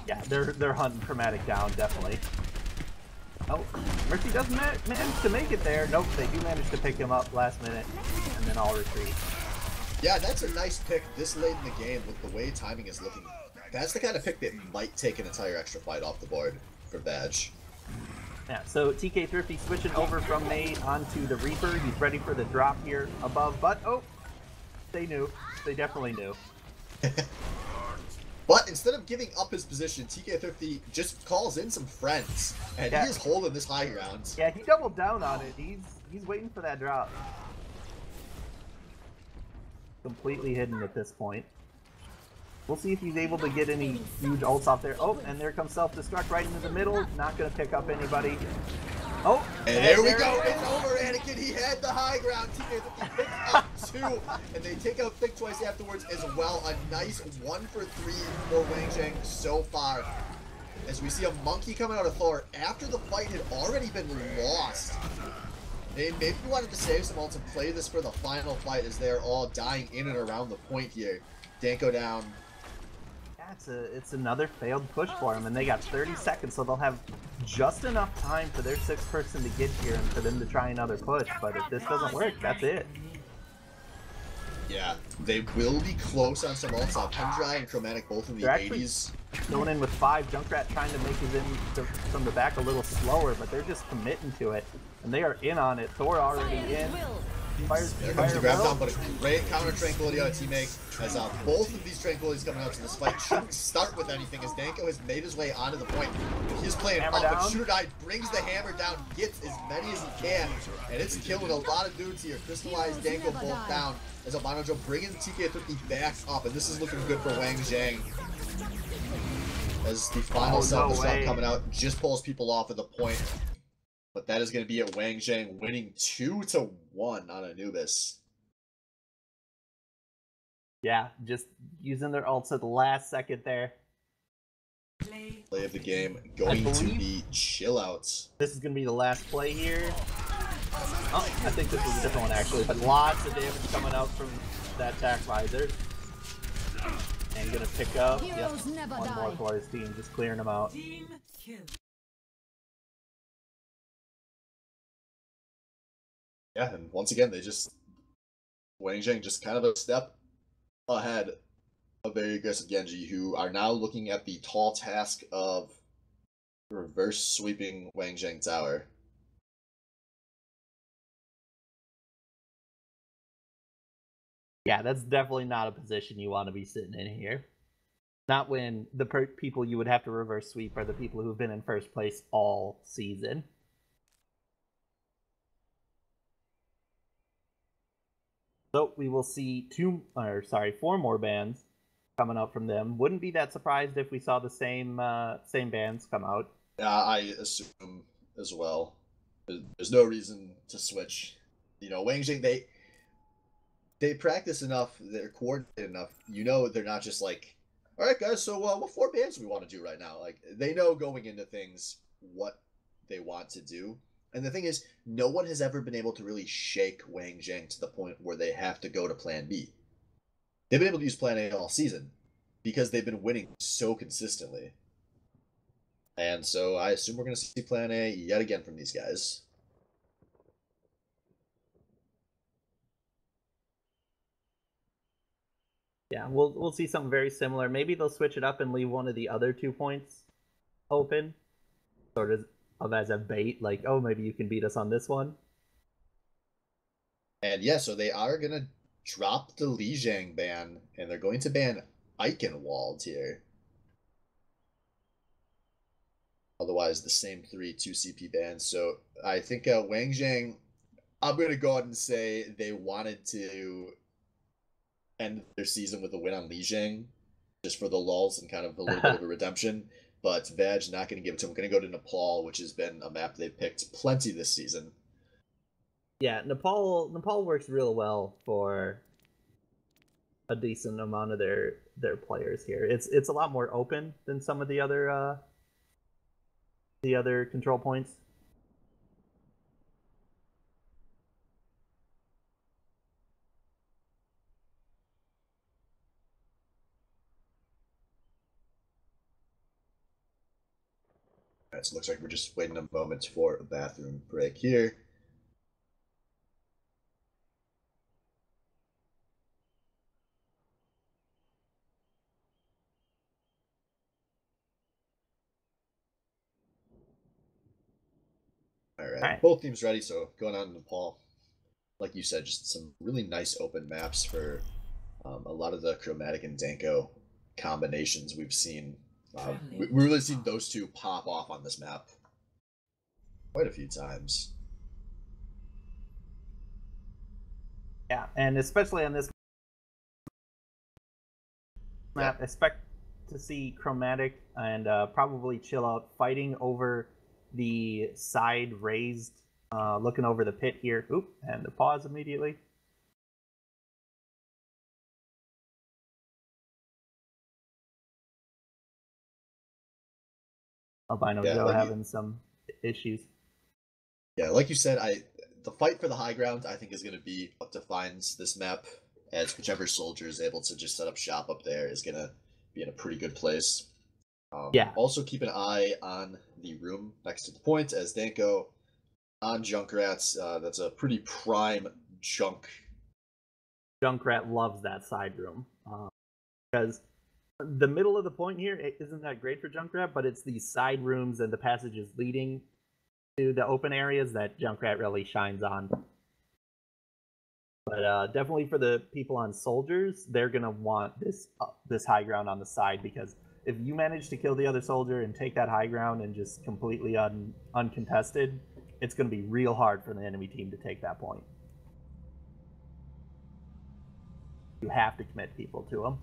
Yeah, they're hunting Chromatic down, definitely. Oh, Mercy doesn't manage to make it there. Nope, they do manage to pick him up last minute, and then all retreat. Yeah, that's a nice pick this late in the game with the way timing is looking. That's the kind of pick that might take an entire extra fight off the board for Vag. Yeah, so TK Thrifty switching over from Nate onto the Reaper. He's ready for the drop here above, but oh, they knew. They definitely knew. But instead of giving up his position, TK30 just calls in some friends, and he is holding this high ground. Yeah, he doubled down on it. He's waiting for that drop. Completely hidden at this point. We'll see if he's able to get any huge ults off there. Oh, and there comes self-destruct right into the middle. Not going to pick up anybody. Oh, and there we go. It's over, Anakin. He had the high ground. TK50 picks up 2, and they take out Thick twice afterwards as well. A nice 1 for 3 for Wang Zhang so far. As we see a monkey coming out of Thor after the fight had already been lost. They maybe wanted to save some ults and play this for the final fight as they're all dying in and around the point here. Danko down. Yeah, it's another failed push for them, and they got 30 seconds, so they'll have just enough time for their 6th person to get here and for them to try another push. But if this doesn't work, that's it. Yeah, they will be close on some ults. Pendra and Chromatic both in the 80s. Going in with 5. Junkrat trying to make his in from the back a little slower, but they're just committing to it. And they are in on it. Thor already in. There comes the grab down, but a great counter Tranquility on teammate as both of these Tranquilities coming out to this fight shouldn't start with anything as Danko has made his way onto the point. He's playing up, but Shooter Guy brings the hammer down, gets as many as he can, and it's killing a lot of dudes here. Crystallized, Danko both down as Albino Joe bringing the TK50 back up, and this is looking good for Wang Zhang. as the final no shot way. coming out just pulls people off at the point. But that is going to be it. Wang Zhang winning 2-1 on Anubis. Yeah, just using their ults at the last second there. Play of the game going to be chill outs. This is going to be the last play here. Oh, I think this was a different one actually, but lots of damage coming out from that attack visor. And gonna pick up one more for his team, just clearing them out. Yeah, and once again, Wang Zhang just kind of a step ahead of very aggressive Genji, who are now looking at the tall task of reverse sweeping Wang Zhang Tower. Yeah, that's definitely not a position you want to be sitting in here. Not when the people you would have to reverse sweep are the people who've been in first place all season. So we will see 4 more bans coming out from them. Wouldn't be that surprised if we saw the same bans come out. I assume as well. There's no reason to switch. You know, Wang Jing, they practice enough, they're coordinated enough. You know, they're not just like, all right, guys, so what 4 bands do we want to do right now? Like, they know going into things what they want to do. And the thing is, no one has ever been able to really shake Wang Zhang to the point where they have to go to Plan B. They've been able to use Plan A all season because they've been winning so consistently. And so I assume we're going to see Plan A yet again from these guys. Yeah, we'll see something very similar. Maybe they'll switch it up and leave one of the other 2 points open, sort of as a bait, like, oh, maybe you can beat us on this one. And yeah, so they are going to drop the Lijiang ban, and they're going to ban Eichenwald here. Otherwise, the same 3 2CP bans. So I think Wang Zhang, I'm going to go ahead and say they wanted to end their season with a win on Lijiang, just for the lulz and kind of a little bit of a redemption. But Veg not going to give it to him. Going to go to Nepal, which has been a map they've picked plenty this season. Yeah, Nepal works real well for a decent amount of their players here. It's a lot more open than some of the other control points. Alright, so it looks like we're just waiting a moment for a bathroom break here. Alright, both teams ready, so going on to Nepal. Like you said, just some really nice open maps for a lot of the Chromatic and Danko combinations we've seen. We've really seen those two pop off on this map quite a few times. Yeah, and especially on this map, expect to see Chromatic and probably Chill Out fighting over the side raised, looking over the pit here. Oop, and the pause immediately. Albino Joe having some issues. Yeah, like you said, the fight for the high ground, I think, is going to be what defines this map, as whichever soldier is able to just set up shop up there is going to be in a pretty good place. Also keep an eye on the room next to the point, as Danko on Junkrats. That's a pretty prime junk. Junkrat loves that side room, because the middle of the point here isn't that great for Junkrat, but it's these side rooms and the passages leading to the open areas that Junkrat really shines on. But definitely for the people on soldiers, they're gonna want this high ground on the side, because if you manage to kill the other soldier and take that high ground and just completely uncontested, it's gonna be real hard for the enemy team to take that point. You have to commit people to them.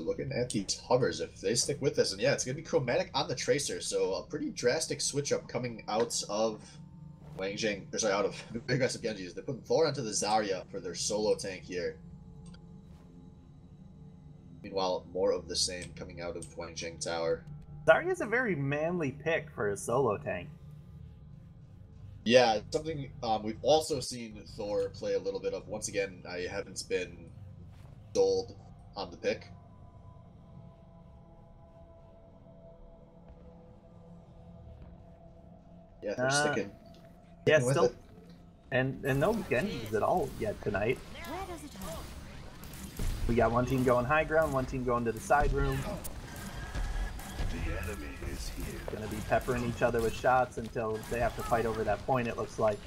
looking at these hovers, if they stick with this, and yeah, it's going to be Chromatic on the Tracer, so a pretty drastic switch up coming out of Wang Jing, or sorry, out of Very Aggressive Genjis. They're putting Thor onto the Zarya for their solo tank here. Meanwhile, more of the same coming out of Wang Jing Tower. Zarya's a very manly pick for a solo tank. Yeah, something we've also seen Thor play a little bit of. Once again, I haven't been sold on the pick. Yeah, they're sticking. Yeah, with still, it. and no Genjis at all yet tonight. We got one team going high ground, one team going to the side room. Gonna be peppering each other with shots until they have to fight over that point, it looks like.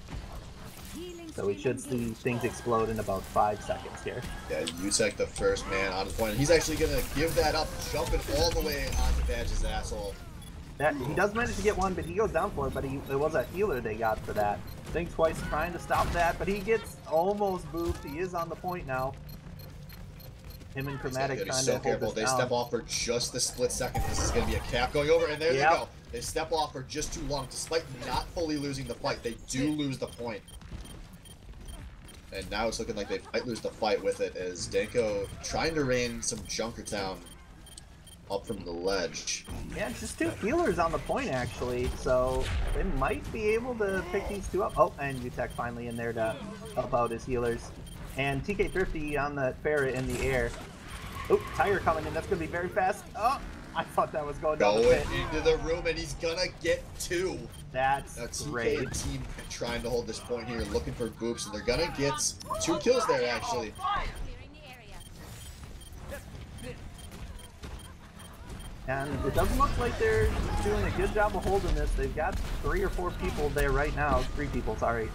So we should see things explode in about 5 seconds here. Yeah, Utek the first man on the point. He's actually gonna give that up, jumping all the way onto Badge's asshole. Yeah, he does manage to get one, but he goes down for it, but it was a healer they got for that. Think twice trying to stop that, but he gets almost booped. He is on the point now. Him and Chromatic trying to hold this They down. step off for just a split second. This is going to be a cap going over, and there they go. They step off for just too long. Despite not fully losing the fight, they do lose the point. And now it's looking like they might lose the fight with it, as Danko trying to rain some Junkertown up from the ledge. Yeah, just 2 healers on the point, actually, so they might be able to pick these 2 up. Oh, and Utek finally in there to help out his healers. And TK Thrifty on the Pharah in the air. Oh, Tire coming in. That's going to be very fast. Oh, I thought that was going down the pit. Into the room, and he's going to get 2. That's great. TK team trying to hold this point here, looking for boops, and they're going to get 2 kills there, actually. And it doesn't look like they're doing a good job of holding this. They've got 3 or 4 people there right now. 3 people, sorry.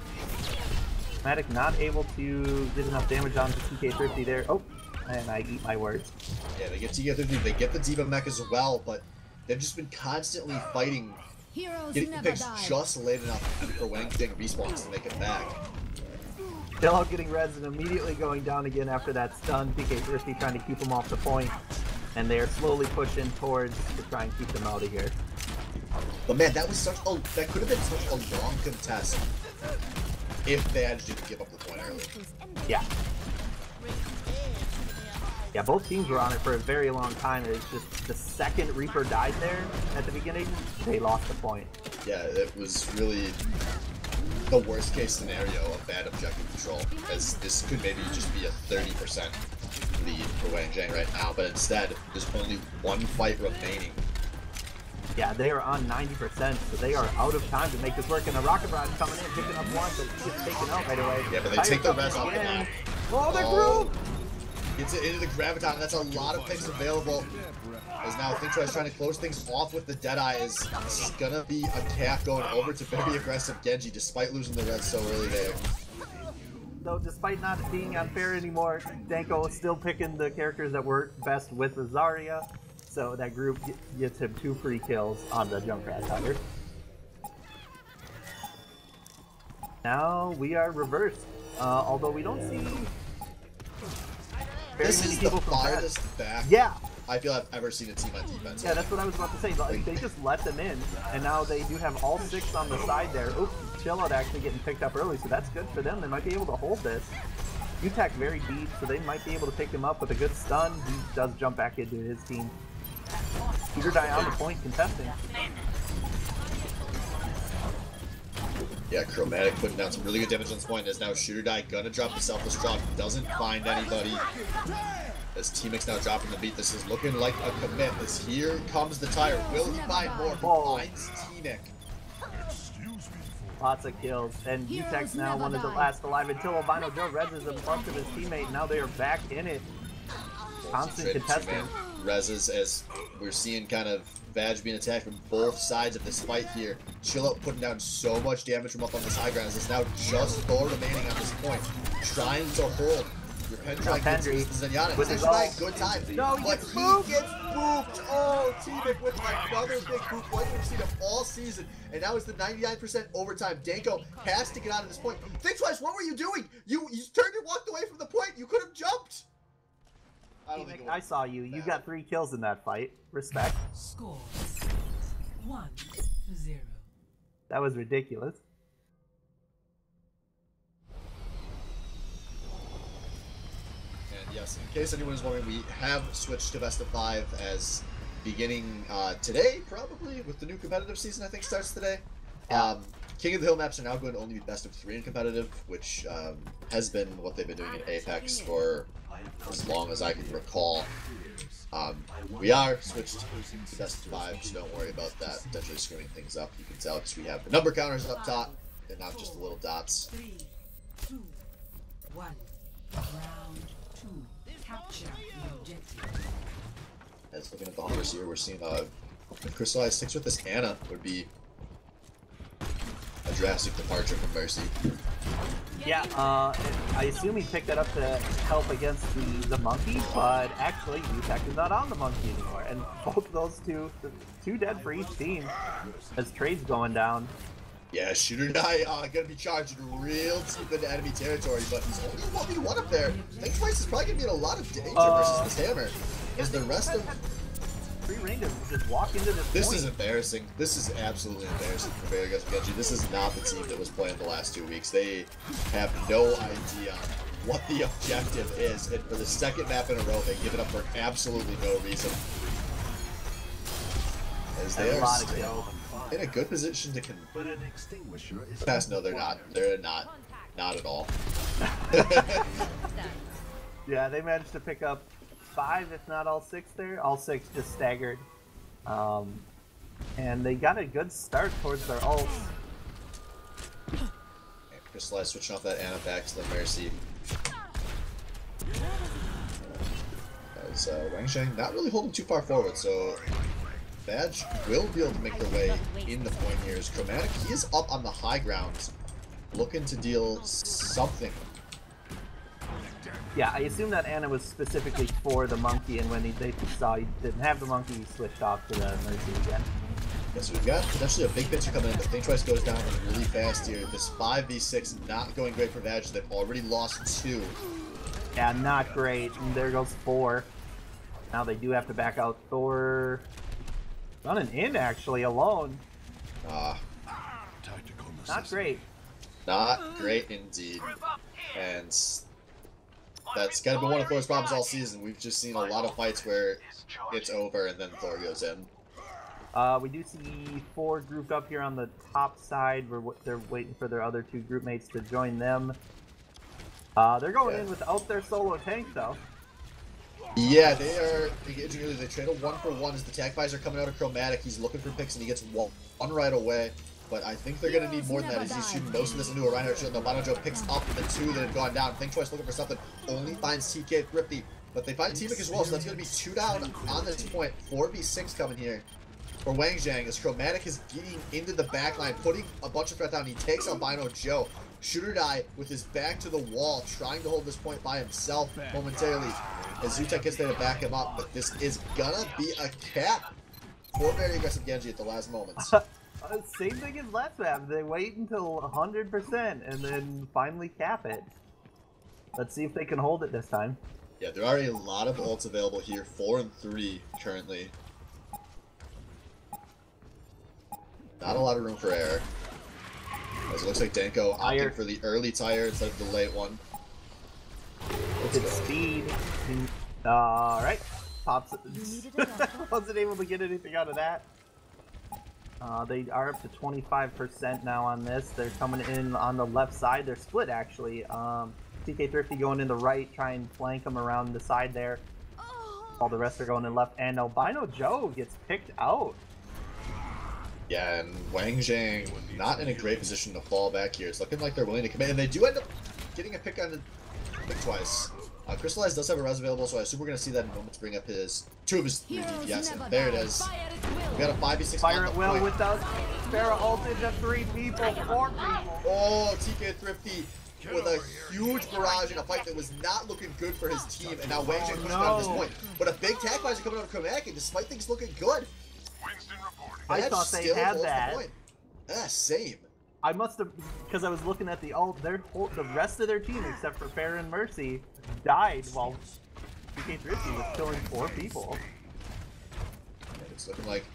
Chromatic not able to get enough damage onto TK Thrifty there. Oh, and I eat my words. Yeah, they get TK Thrifty, they get the Diva mech as well, but they've just been constantly fighting, getting the picks just late enough for Wang Jing respawns to make it back. Still out getting res and immediately going down again after that stun. TK Thrifty trying to keep him off the point. And they're slowly pushing towards to try and keep them out of here. But man, that was that could have been such a long contest if they had to give up the point early. Yeah. Yeah, both teams were on it for a very long time. It's just the second Reaper died there at the beginning, they lost the point. Yeah, it was really the worst case scenario of bad objective control, as this could maybe just be a 30% lead for Wang Jing right now, but instead there's only 1 fight remaining. Yeah, they are on 90%, so they are out of time to make this work, and a Rocket Barrage coming in, picking up one, but he gets taken out right away. Yeah, but they take the res off now. Oh, the group! Gets it into the Graviton, and that's a lot of picks available. As now Thinktra is trying to close things off with the Deadeye, as this is gonna be a cap going over to Very Aggressive Genji, despite losing the res so early there. Though despite not being unfair anymore, Danko is still picking the characters that work best with Zarya, so that group gets him 2 free kills on the Junkrat Tiger. Now we are reversed, although we don't see very many people from farthest back I feel I've ever seen a team on defense. Yeah, that's what I was about to say. Like, they just let them in, and now they do have all 6 on the side there. Oops, Chillout actually getting picked up early, so that's good for them. They might be able to hold this. Utek very deep, so they might be able to pick him up with a good stun. He does jump back into his team. Peter Die on the point, contesting. Yeah, Chromatic putting down some really good damage on this point, as now Shooter Die gonna drop the selfless drop, doesn't find anybody. As T-Mix now dropping the beat, this is looking like a commit, as here comes the Tire. Will he find more? He finds T-Nick. Lots of kills, and Utek's now one of the last alive until Albino Joe reses a bunch of his teammate. Now they are back in it. Constant contesting. Reses, as we're seeing kind of Badge being attacked from both sides of this fight here. Chillout putting down so much damage from up on this high ground, as it's now just Thor remaining at this point, trying to hold. Your Pendry gets Zenyatta. It's actually a good time. No, but he gets booped. Oh, T-Mick with another big boop, like we've seen him all season. And now it's the 99% overtime. Danko has to get out of this point. Think twice, what were you doing? You turned and walked away from the point. You could have jumped. I don't think it I would saw you. You matter. got 3 kills in that fight. Respect. Scores 1-0. That was ridiculous. And yes, in case anyone is wondering, we have switched to best of 5 as beginning today, probably, with the new competitive season I think starts today. Yeah. King of the Hill maps are now going to only be best of 3 in competitive, which has been what they've been doing in Apex for as long as I can recall. We are switched to best of 5, so don't worry about that potentially screwing things up. You can tell because we have the number counters up top and not just the little dots. 3, 2, 1. Round 2. Capture the objective. As looking at the hunters here, we're seeing if Crystallized sticks with this Ana would be a drastic departure from Mercy. Yeah, I assume he picked that up to help against the monkey, but actually, UTech is not on the monkey anymore. And both of those two dead for each team as trades going down. Yeah, Shooter Guy gonna be charged real deep into enemy territory, but he's only 1v1 up there. Think Twice is probably gonna be in a lot of danger versus this hammer. As the rest of free range to just walk into this is embarrassing. This is absolutely embarrassing for Vegas Genji. This is not the team that was playing the last 2 weeks. They have no idea what the objective is, and for the second map in a row, they give it up for absolutely no reason. As they are still in a good position to pass. No, they're not. They're not. Not at all. Yeah, they managed to pick up 5, if not all 6 there. All 6 just staggered. And they got a good start towards their ults. Crystallized switching off that Ana back to the Mercy. As Wang Sheng not really holding too far forward, so Badge will be able to make their way in the point here. As Chromatic, he is up on the high ground, looking to deal something. Yeah, I assume that Ana was specifically for the monkey, and when they saw he didn't have the monkey, he switched off to the Mercy again. Yes, we've got potentially a big picture coming in, but Think Twice goes down really fast here. This 5v6 not going great for Badge. They've already lost 2. Yeah, not great. And there goes 4. Now they do have to back out. Thor running in, actually, alone. Not great. Not great indeed. And that's kind of been one of Thor's problems all season. We've just seen a lot of fights where it's over and then Thor goes in. We do see 4 grouped up here on the top side. They're waiting for their other 2 group mates to join them. They're going in without their solo tank, though. Yeah, they are engaging early. They trade a 1-for-1 as the tag buys are coming out of Chromatic. He's looking for picks and he gets one right away. But I think they're going to need more than that as he's shooting most of this into a Reinhardt shield. Albino Joe picks up the 2 that have gone down. Think Twice looking for something. Only finds TK Thrifty. But they find T-Mic as well, so that's going to be 2 down on this point. 4v6 coming here for Wang Zhang as Chromatic is getting into the backline, putting a bunch of threat down. He takes Albino Joe. Shooter Die with his back to the wall, trying to hold this point by himself momentarily as Zutek gets there to back him up. But this is gonna be a cap for very aggressive Genji at the last moments. Same thing as last map. They wait until 100% and then finally cap it. Let's see if they can hold it this time. Yeah, there are a lot of ults available here. 4 and 3 currently. Not a lot of room for error. As it looks like Danko opting for the early tire instead of the late one. Good speed. Alright. Pops. Wasn't able to get anything out of that. They are up to 25% now on this. They're coming in on the left side. They're split, actually. TK Thrifty going in the right, try and flank them around the side there. While the rest are going in left. And Albino Joe gets picked out. Yeah, and Wang Zhang not in a great position to fall back here. It's looking like they're willing to commit, and they do end up getting a pick on the pick twice. Crystallized does have a res available, so I assume we're going to see that in a moment to bring up his 2 of his 3 DPS, and there it is. We got a 5v6 Fire at will with us. Farah ulted to 3 people, 4 people. Oh, TK Thrifty with a huge barrage in a fight that was not looking good for his team, and now Wang Zhang pushing out at this point. But a big tag buys are coming out of Chromatic, and despite things looking good, I thought they had that. Same. I must have, because I was looking at the ult, the rest of their team, except for Farah and Mercy, died while TK Thrifty was killing 4 people. And it's looking like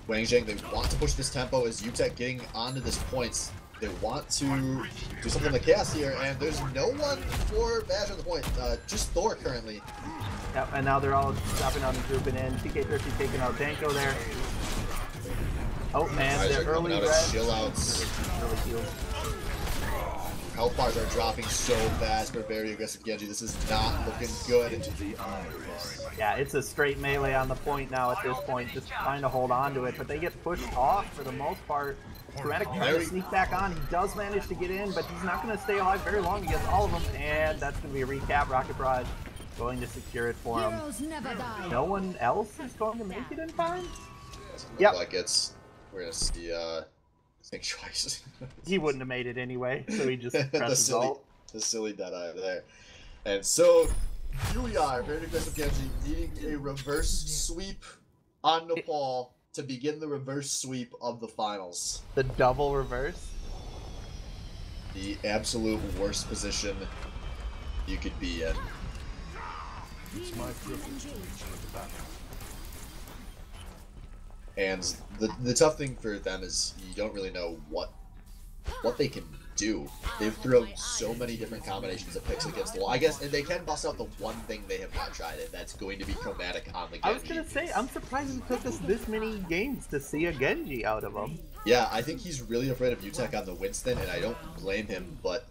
Wang Zheng, they want to push this tempo as UTech getting onto this point. They want to do something in the chaos here, and there's no one for Bash on the point. Just Thor currently. Yep, and now they're all stopping on and grouping in. TK Thrifty taking out Danko there. Oh man, the early red. Chill outs. Health bars are dropping so fast for very aggressive Genji. This is not looking good. Yeah, it's a straight melee on the point now at this point, just trying to hold on to it, but they get pushed off for the most part. Chromatic trying to sneak back on. He does manage to get in, but he's not going to stay alive very long against all of them, and that's going to be a recap. Rocket Barrage going to secure it for him. No one else is going to make it in time? Doesn't look like it's... We're going to see, think twice. He wouldn't have made it anyway, so he just presses alt. The silly Deadeye there. And so, here we are, very aggressive Genji, needing a reverse sweep on Nepal to begin the reverse sweep of the finals. The double reverse? The absolute worst position you could be in. It's my privilege. And the tough thing for them is you don't really know what they can do. They've thrown so many different combinations of picks against the wall. I guess, and they can bust out the one thing they have not tried, and that's going to be Chromatic on the Genji. I was gonna say, I'm surprised it took us this many games to see a Genji out of him. Yeah, I think he's really afraid of UTech on the Winston, and I don't blame him, but...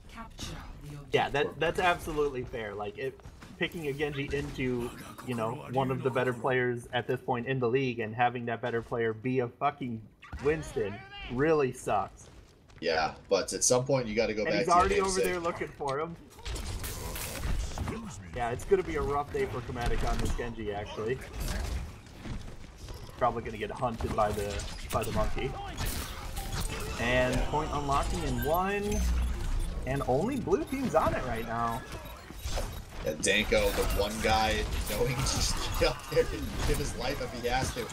Yeah, that's absolutely fair. Like, picking a Genji into, you know, one of the better players at this point in the league and having that better player be a fucking Winston really sucks. Yeah, but at some point you got to go back to he's already over there looking for him. Yeah, it's going to be a rough day for Chromatic on this Genji, actually. Probably going to get hunted by the monkey. And point unlocking in 1. And only blue team's on it right now. Yeah, Danko, the one guy knowing to just get up there and give his life if he has to.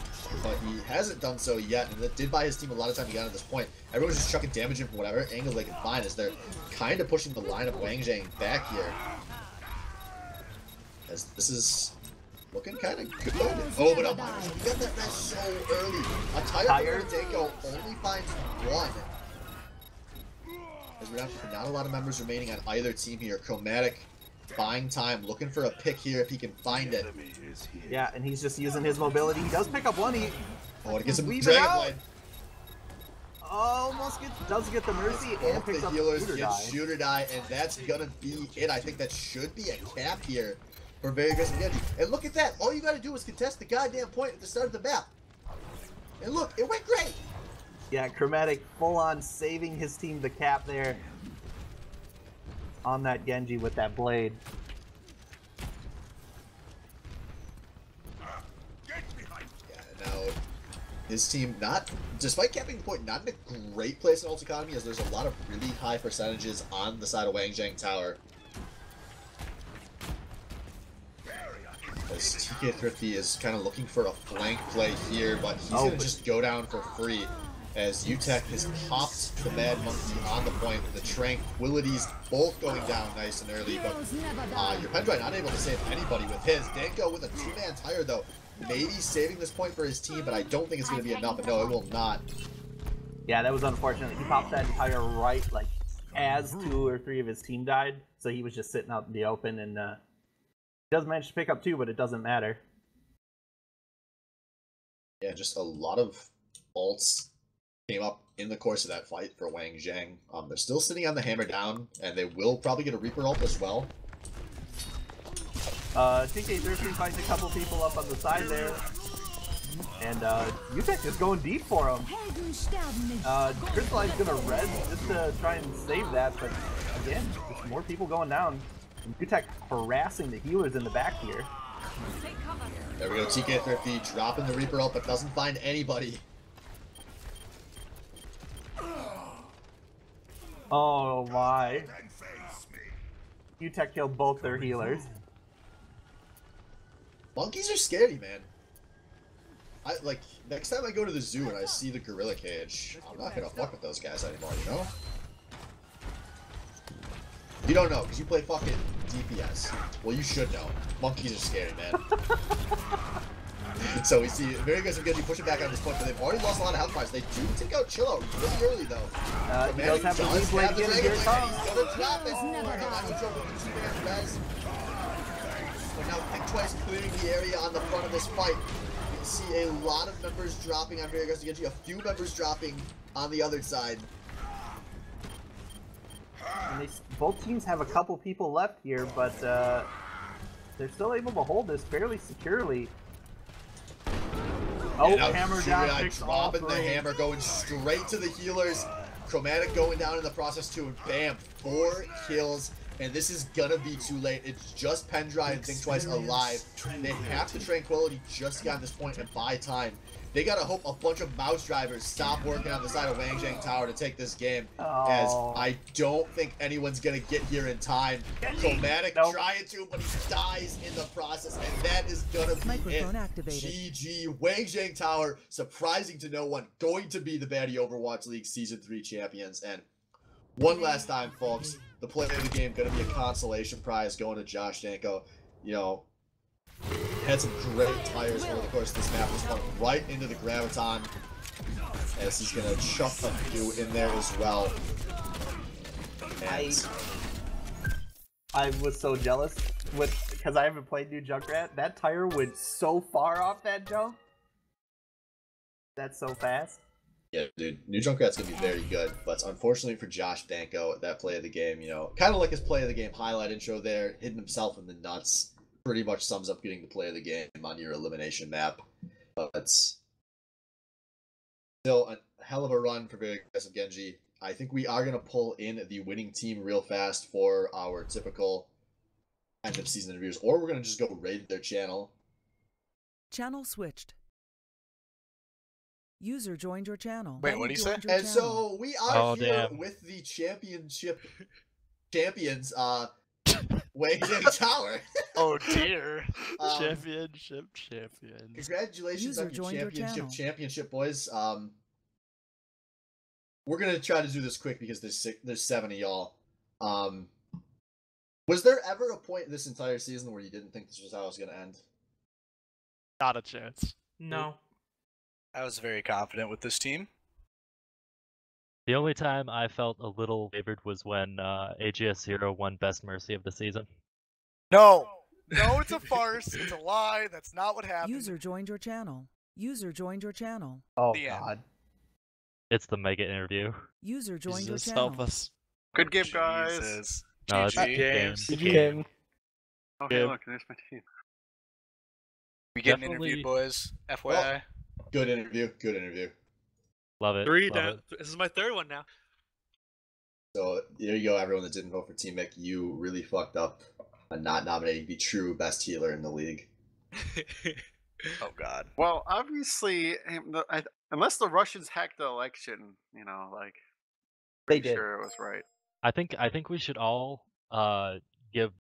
But he hasn't done so yet, and that did buy his team a lot of time to get to this point. Everyone's just chucking damage in from whatever angle they can find as they're kind of pushing the line of Wang Zheng back here. As this is looking kind of good. Oh, but up, you got that so early. A tire Danko only finds 1. As we're down to not a lot of members remaining on either team here. Chromatic buying time, looking for a pick here if he can find it. Yeah, and he's just using his mobility. He does pick up 1. Oh, it gets him Dragon Blade. Almost does get the Mercy and picks up Shooter Die, and that's gonna be it. I think that should be a cap here for very aggressive Genji. And look at that. All you gotta do is contest the goddamn point at the start of the map. And look, it went great. Yeah, Chromatic full on saving his team the cap there on that Genji with that blade. Yeah, now his team despite capping the point, not in a great place in ult economy, as there's a lot of really high percentages on the side of Wang Zheng Tower. As TK Thrifty is kind of looking for a flank play here, but he's going to just go down for free. As UTech has popped the Mad Monkey on the point with the Tranquilities both going down nice and early, but your Pendrai not able to save anybody with his. Danko with a 2-man tire though, maybe saving this point for his team, but I don't think it's going to be enough, and no, it will not. Yeah, that was unfortunate. He popped that entire right, like, as 2 or 3 of his team died, so he was just sitting out in the open, and he does manage to pick up 2, but it doesn't matter. Yeah, just a lot of ults came up in the course of that fight for Wang Zheng. They're still sitting on the hammer down, and they will probably get a Reaper ult as well. TK Thrifty finds a couple people up on the side there. And UTech is going deep for him. Crystalline's gonna res just to try and save that, but again, just more people going down. And UTech harassing the healers in the back here. There we go, TK Thrifty dropping the Reaper ult, but doesn't find anybody. Oh my. UTech killed both their healers. Monkeys are scary, man. Next time I go to the zoo and I see the gorilla cage, I'm not gonna fuck with those guys anymore, you know? You don't know, because you play fucking DPS. Well, you should know. Monkeys are scary, man. So we see very aggressive Genji pushing back on this point, but they've already lost a lot of health bars. They do take out Chill Out really early, though. He does have the lead blade again, here it comes. He's gonna drop it. No joke with the 2-man res. But now Think Twice clearing the area on the front of this fight. You can see a lot of members dropping on very aggressive Genji, a few members dropping on the other side. And both teams have a couple people left here, but they're still able to hold this fairly securely. Oh, hammer down, picks all dropping the hammer, going straight to the healers. Chromatic going down in the process too, and bam, 4 kills. And this is gonna be too late. It's just Pendry and Think Twice alive. They have to Tranquility just to get on this point and buy time. They gotta hope a bunch of mouse drivers stop working on the side of Wang Zhang Tower to take this game. As I don't think anyone's gonna get here in time. Chromatic trying to, but he dies in the process, and that is gonna be Microphone it. activated. GG. Wang Zhang Tower, surprising to no one, going to be the Baddie Overwatch League Season 3 champions. And one last time, folks, the play of the game gonna be a consolation prize going to Josh Danko. You know, had some great tires over the course of this map. Just went right into the Graviton, as he's gonna chuck a few in there as well. And I was so jealous because I haven't played New Junkrat. That tire went so far off that jump. That's so fast. yeah, dude, New Junkrat's gonna be very good, but unfortunately for Josh Danko, that play of the game, you know, kind of like his play of the game highlight intro there, hitting himself in the nuts. Pretty much sums up getting the play of the game on your elimination map. But still a hell of a run for very aggressive Genji. I think we are going to pull in the winning team real fast for our typical end of season interviews, or we're going to just go raid their channel. Channel switched. User joined your channel. Wait, what did he say? And so we are here with the championship champions, Wang Zhang Tower. Oh dear. Championship champions. Congratulations on your championship, boys. We're gonna try to do this quick because there's 7 of y'all. Was there ever a point this entire season where you didn't think this was how it was gonna end? Not a chance. No. I was very confident with this team. The only time I felt a little favored was when AGS0 won Best Mercy of the season. No! No, it's a farce. It's a lie. That's not what happened. User joined your channel. User joined your channel. Oh, The end. God. It's the mega interview. User joined your Jesus, channel. help us. Good game, guys. Jesus. No, it's GG. games. Game. Okay, look, there's my team. We get an Definitely- interview, boys. FYI. Good interview. Good interview. Love it. 3 love down. it. This is my 3rd one now. So there you go, everyone that didn't vote for Team Mick. You really fucked up on not nominating the true best healer in the league. Oh, God. Well, obviously, unless the Russians hacked the election, you know, like, They pretty did. sure it was right. I think we should all give